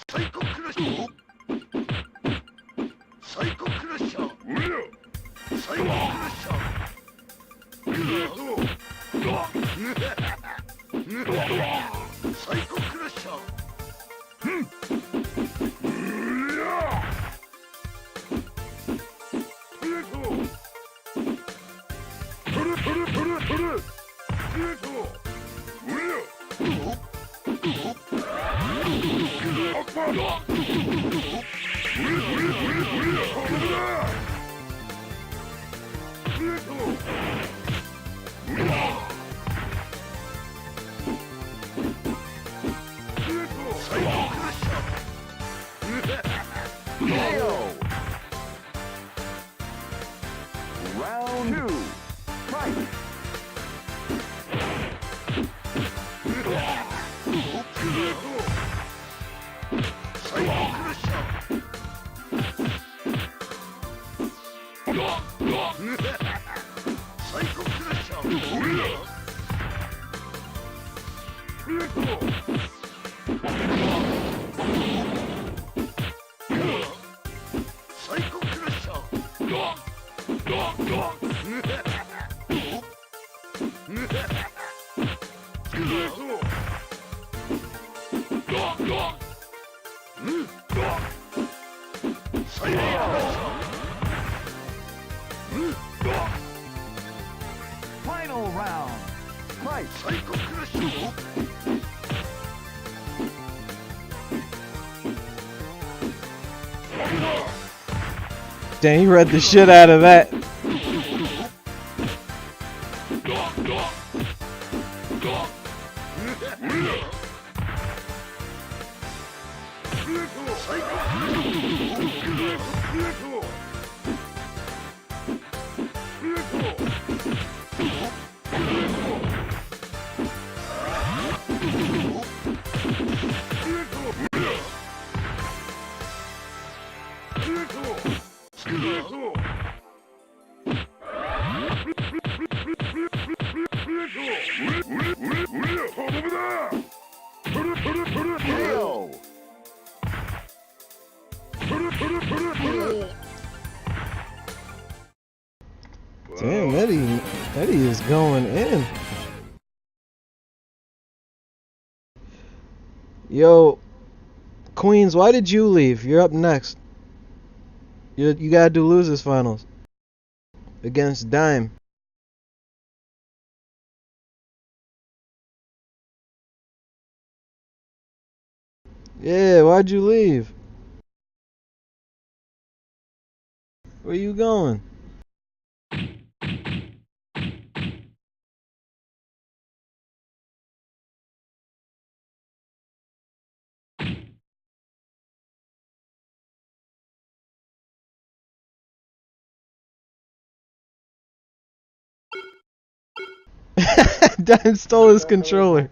KO. Round 2. Fight. Final round. Fight. Dang, he read the shit out of that. KO. Damn, Eddie is going in. Yo, Queens, why did you leave? You're up next. You gotta do losers finals against Dime. Yeah, why'd you leave? Where you going? Dime stole his controller.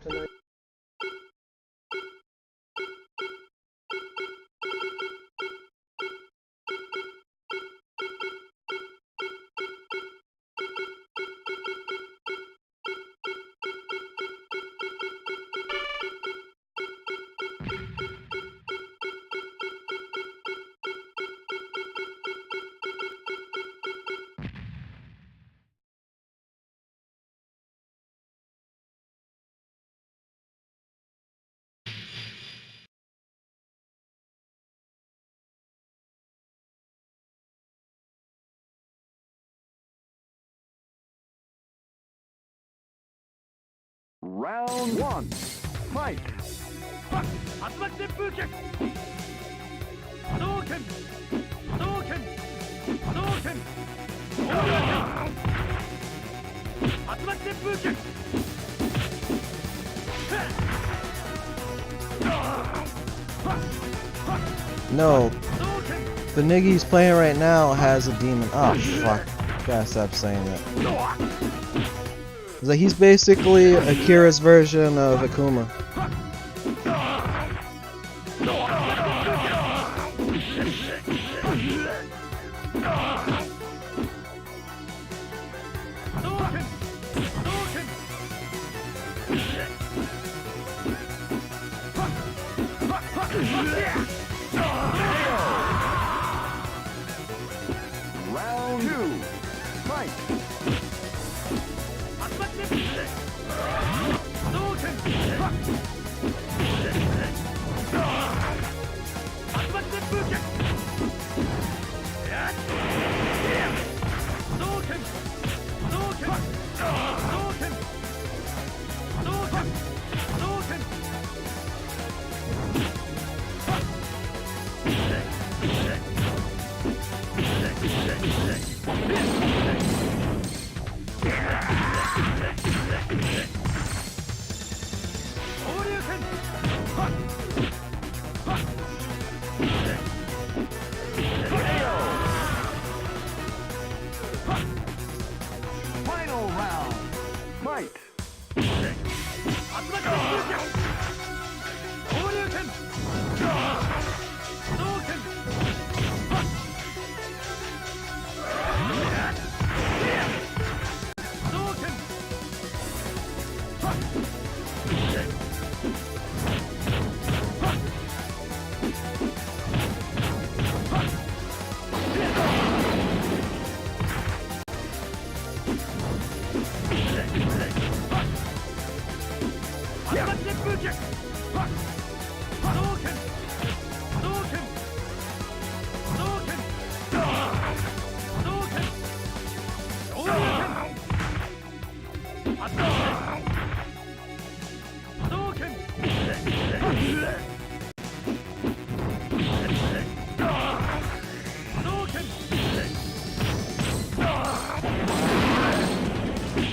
Round one. Fight. No, the nigga he's playing right now has a demon. Oh fuck! Gotta stop saying that. It's like he's basically Akira's version of Akuma. Round two. Fight. Final round. Fight.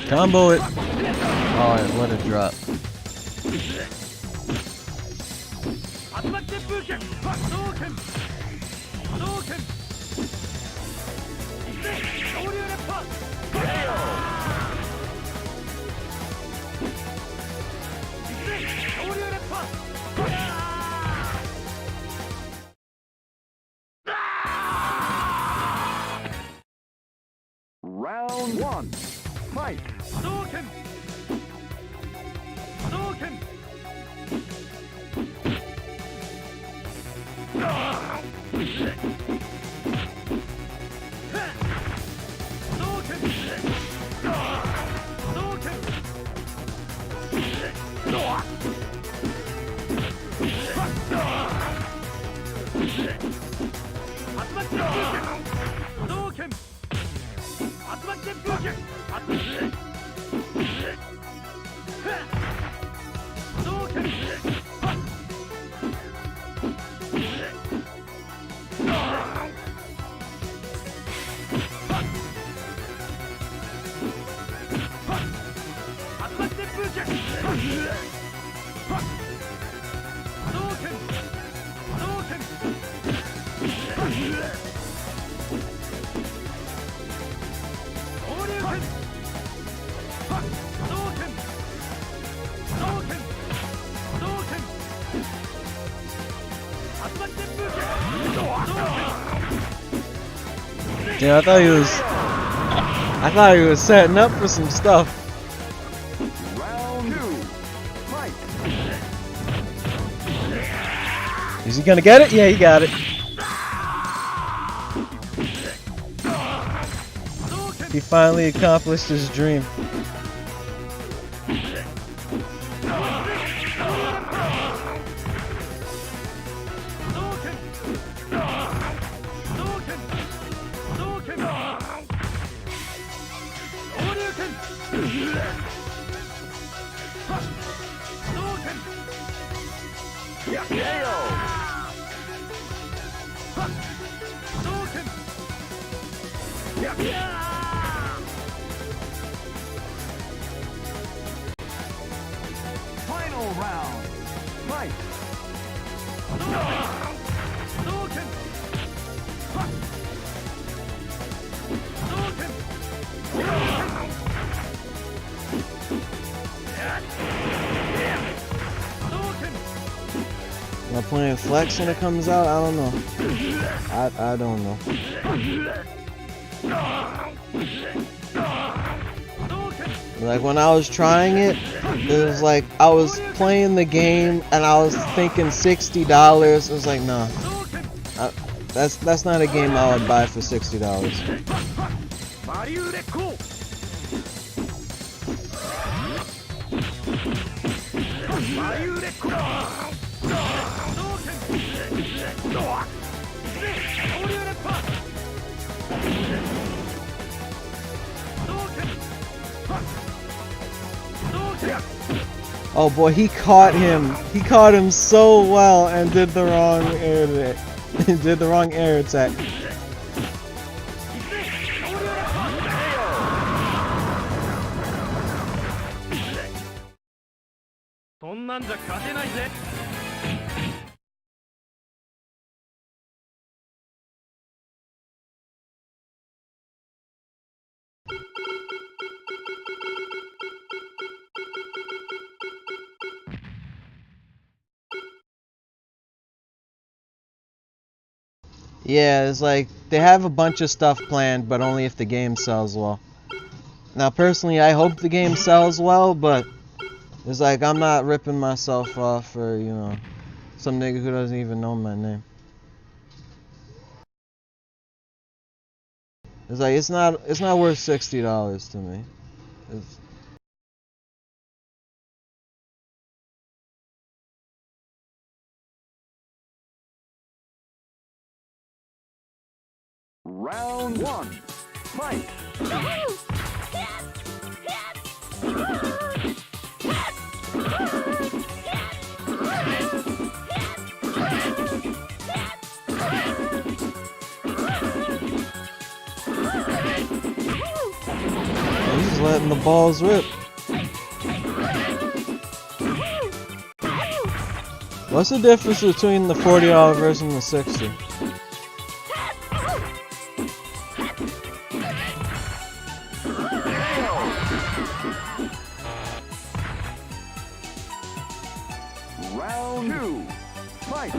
Combo it. Oh, let it drop. Round one. Fight. Yeah, I thought he was setting up for some stuff. Round 2. Fight. Is he gonna get it? Yeah, he got it. He finally accomplished his dream. Final round. Fight. Am I playing flex when it comes out? I don't know. I don't know. Like when I was trying it, it was like I was playing the game and I was thinking $60. It was like, nah, that's not a game I would buy for $60. Oh boy, he caught him. He caught him so well and did the wrong air. Did the wrong air attack. Yeah, it's like they have a bunch of stuff planned, but only if the game sells well. Now, personally, I hope the game sells well, but it's like I'm not ripping myself off for, you know, some nigga who doesn't even know my name. It's like it's not worth $60 to me. It's, Round 1. Fight. he's just letting the balls rip. What's the difference between the $40 version and the $60? Round 2. Fight.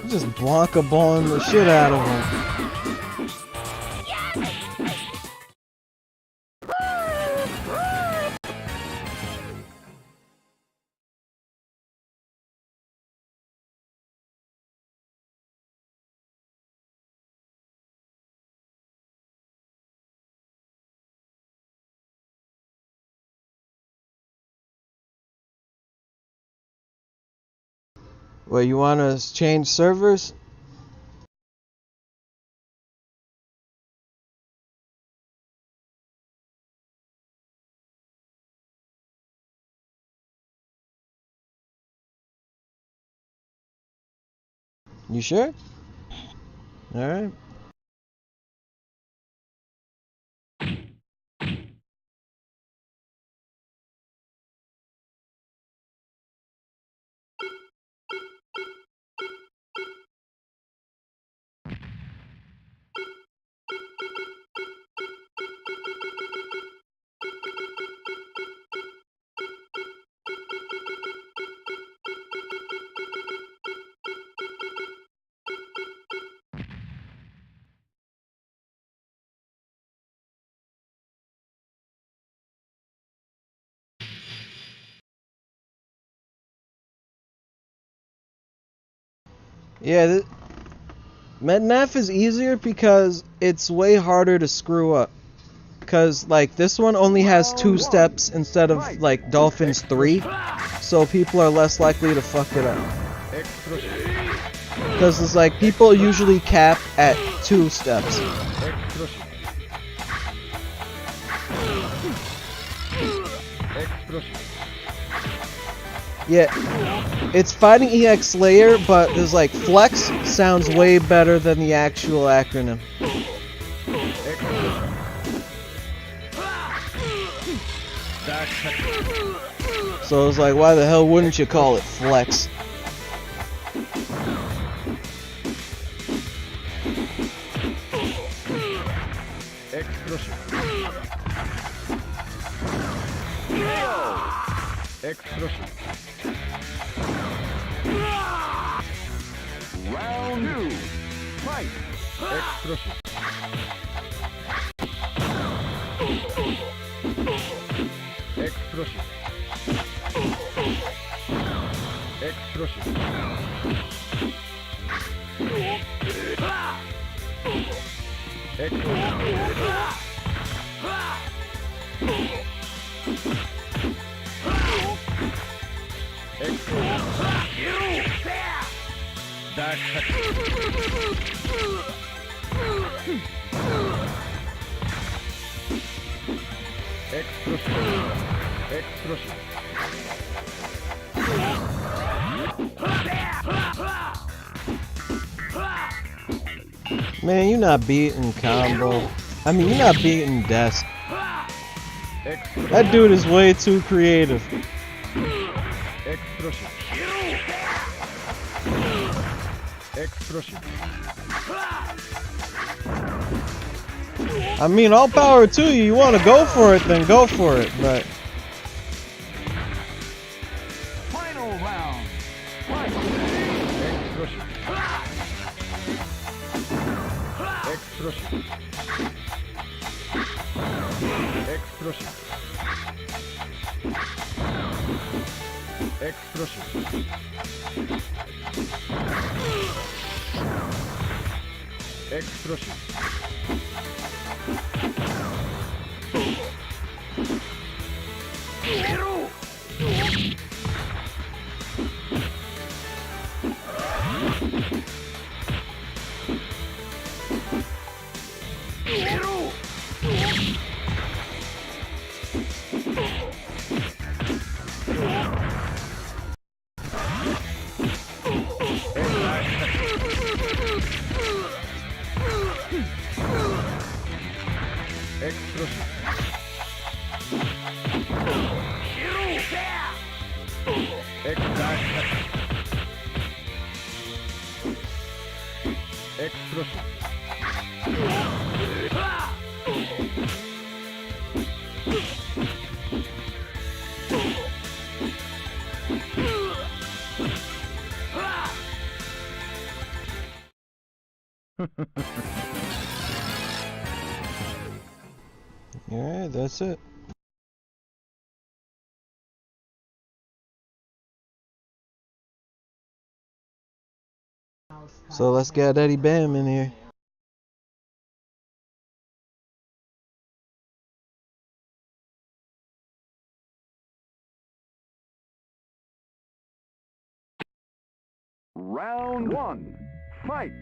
Just Blanca balling the shit out of him. Wait, you want to change servers? You sure? Alright. Yeah, Mednav is easier because it's way harder to screw up. Because, like, this one only has 2 steps instead of, like, Dolphin's 3. So people are less likely to fuck it up. Because it's like, people usually cap at 2 steps. Yeah, it's fighting EX Slayer, but there's like, Flex sounds way better than the actual acronym. So it's like, why the hell wouldn't you call it Flex? Round 2. Fight. Man, you're not beating Combo. I mean, you're not beating Desk. That dude is way too creative. I mean, all power to you. You want to go for it, then go for it. But Final round. Fight. alright, that's it. So let's get Eddie Bam in here. Round 1. Fight.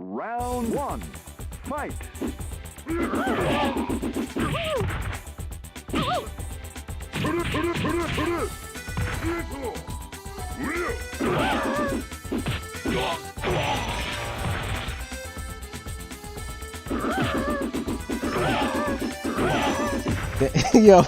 Round one. Fight. Yo.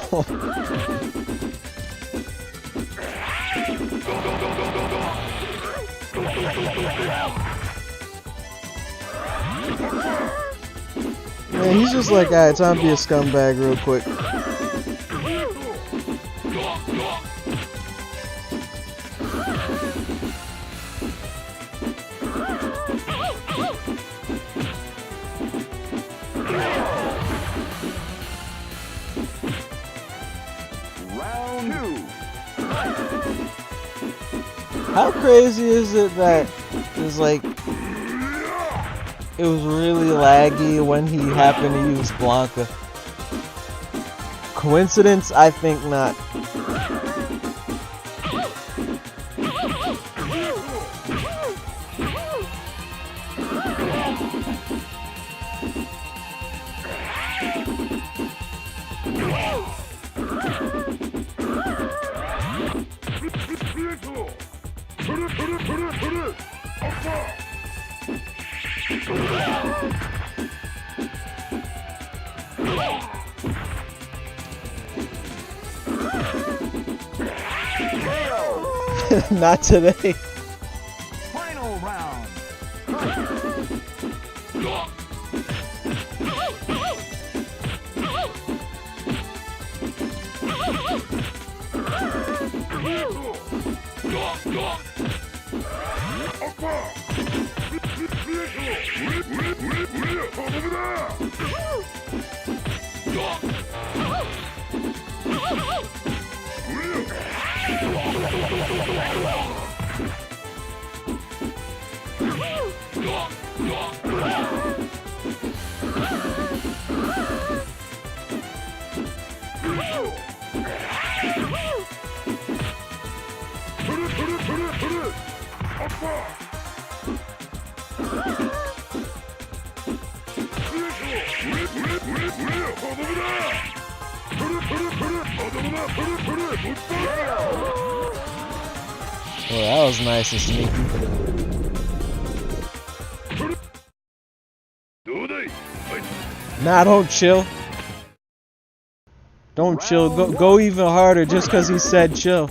Man, he's just like, alright, time to be a scumbag real quick. Round two. How crazy is it that it's like it was really laggy when he happened to use Blanca? Coincidence? I think not. Not today. Final round. Oh, that was nice and sneaky. Nah, don't chill. Don't chill. Go even harder just because he said chill.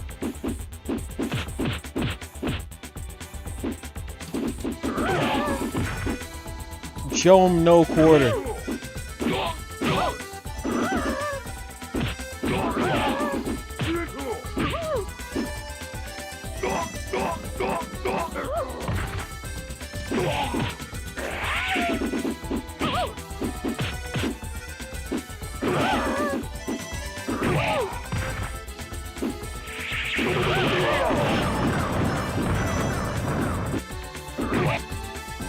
Show him no quarter.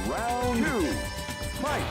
Round two. Fight.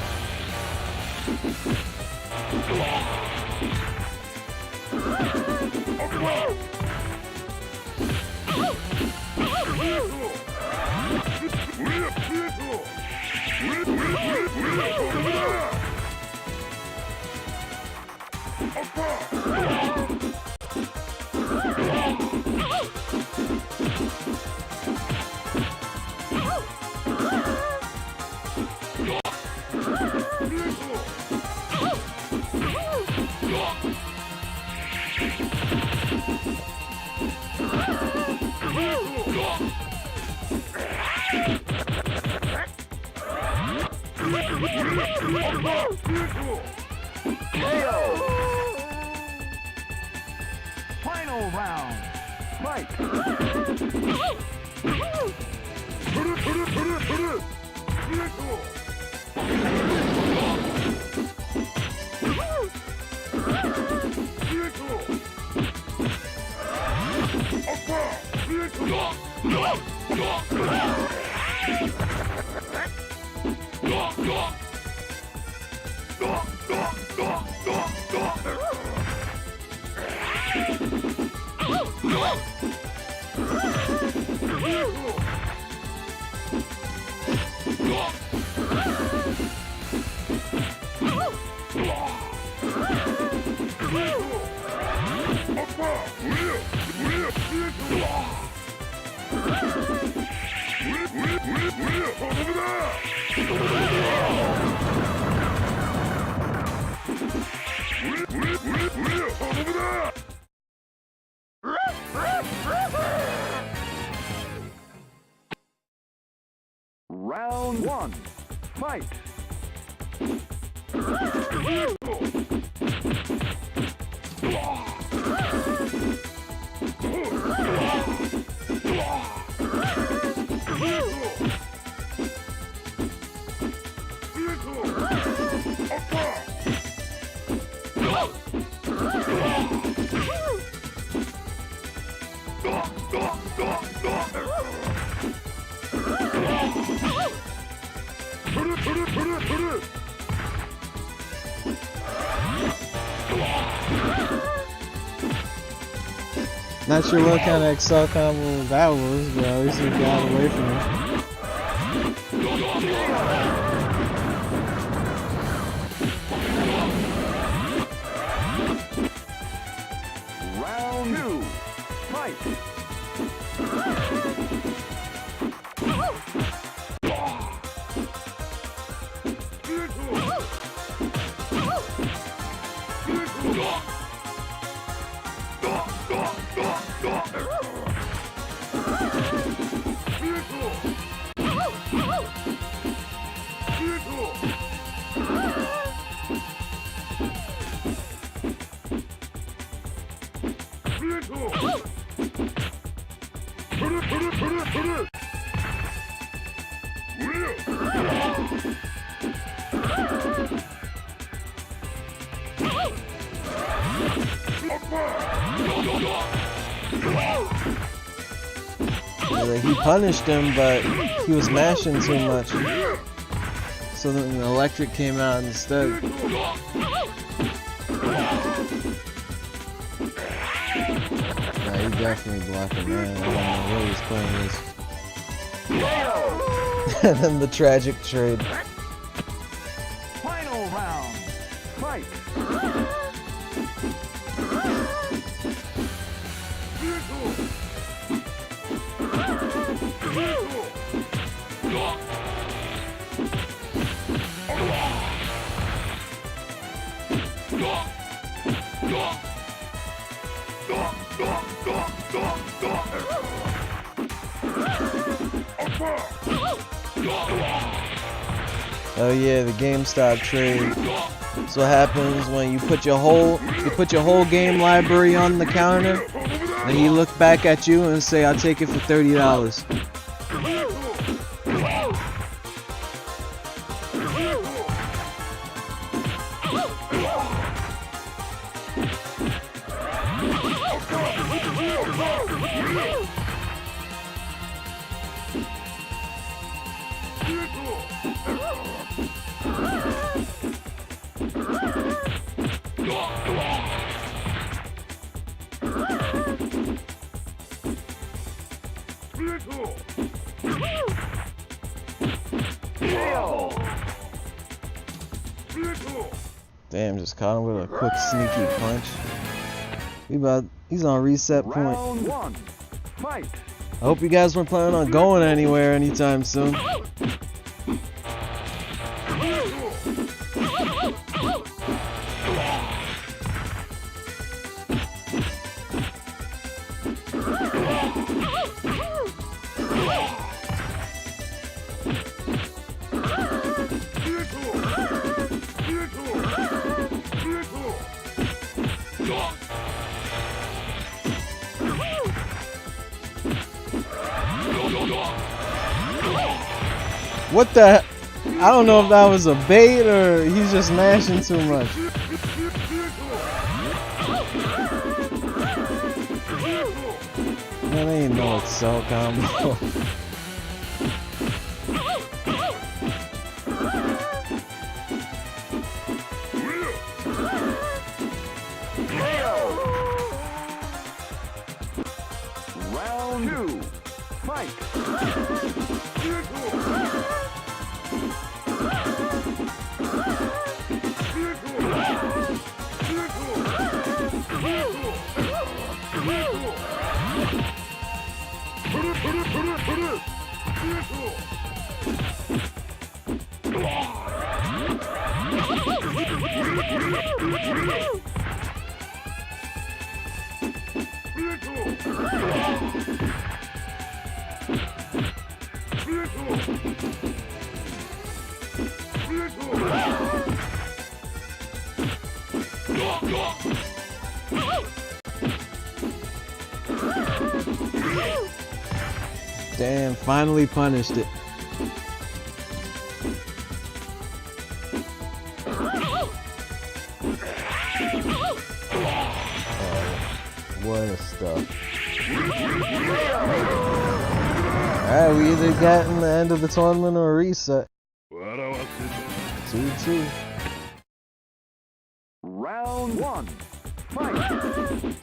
Final round. Fight. Round 1. Fight. Not sure what kind of XL combo that was, but at least we got away from it. Round 2. Fight. Like, he punished him, but he was mashing too much. So then the electric came out instead. Nah, he definitely blocking that. I don't know what he's playing this. And then the tragic trade. Final round. Fight. Oh yeah, the GameStop trade. That's what happens when you put your whole game library on the counter, and he look back at you and say, "I'll take it for $30." Damn, just caught him with a quick sneaky punch. He's on reset point. Round 1. Fight. I hope you guys weren't planning on going anywhere anytime soon. What the? I don't know if that was a bait or he's just mashing too much. Man, they ain't no Excel combo. Round 2. Fight. Damn, finally punished it. What a stuff. Alright, we either got in the end of the tournament or a reset. 2-2. Round 1. Fight.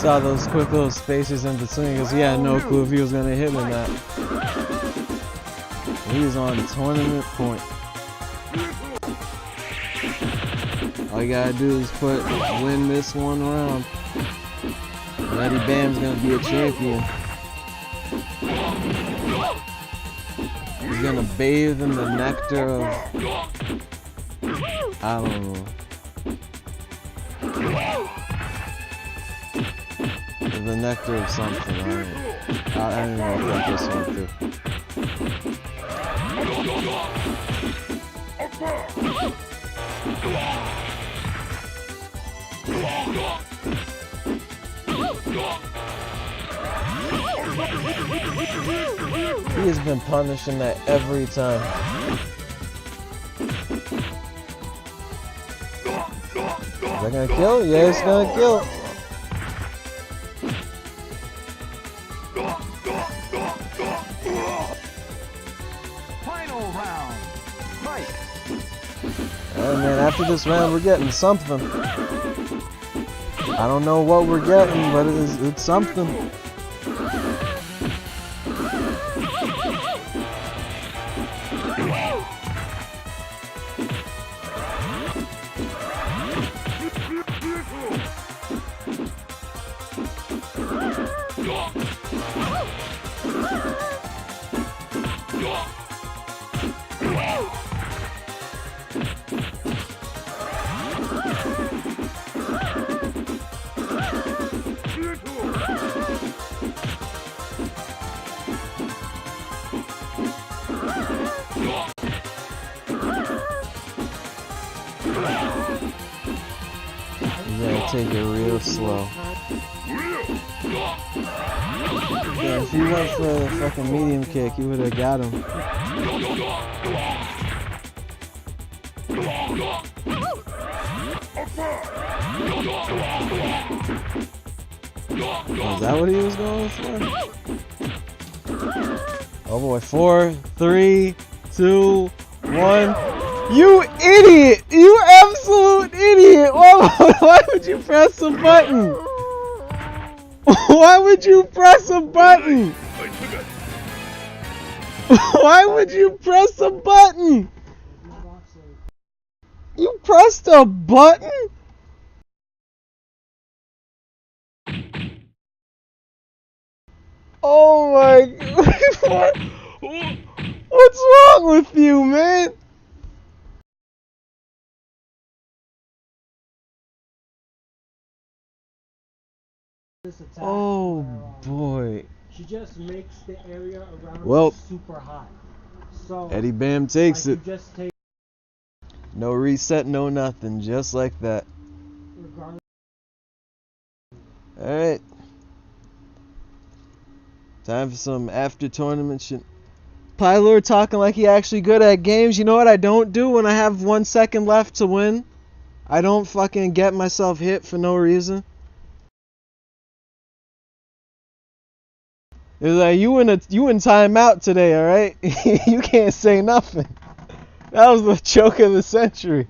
Saw those quick little spaces in between because he had no clue if he was gonna hit or not. He was on tournament point. All you gotta do is win this one round. And Eddie Bam's gonna be a champion. He's gonna bathe in the nectar of, I don't know. The nectar of something. I don't know what this one through. He has been punishing that every time. Is that gonna kill? Yeah, it's gonna kill. Man, after this round, we're getting something. I don't know what we're getting, but it's something. Take it real slow. Yeah, if he went for the fucking medium kick, he would have got him. Oh, is that what he was going for? Oh boy, 4, 3, 2, 1. You idiot! You absolute idiot! Why would you press the button? Why would you press a button? Why would you press a button? You pressed a button? Oh my God. What's wrong with you, man? Oh boy. She just makes the area around super hot. So Eddie Bam takes it. Just take no reset, no nothing, just like that. Alright. Time for some after tournament shit. Pylor talking like he actually good at games. You know what I don't do when I have 1 second left to win? I don't fucking get myself hit for no reason. It's like you in timeout today, alright? You can't say nothing. That was the joke of the century.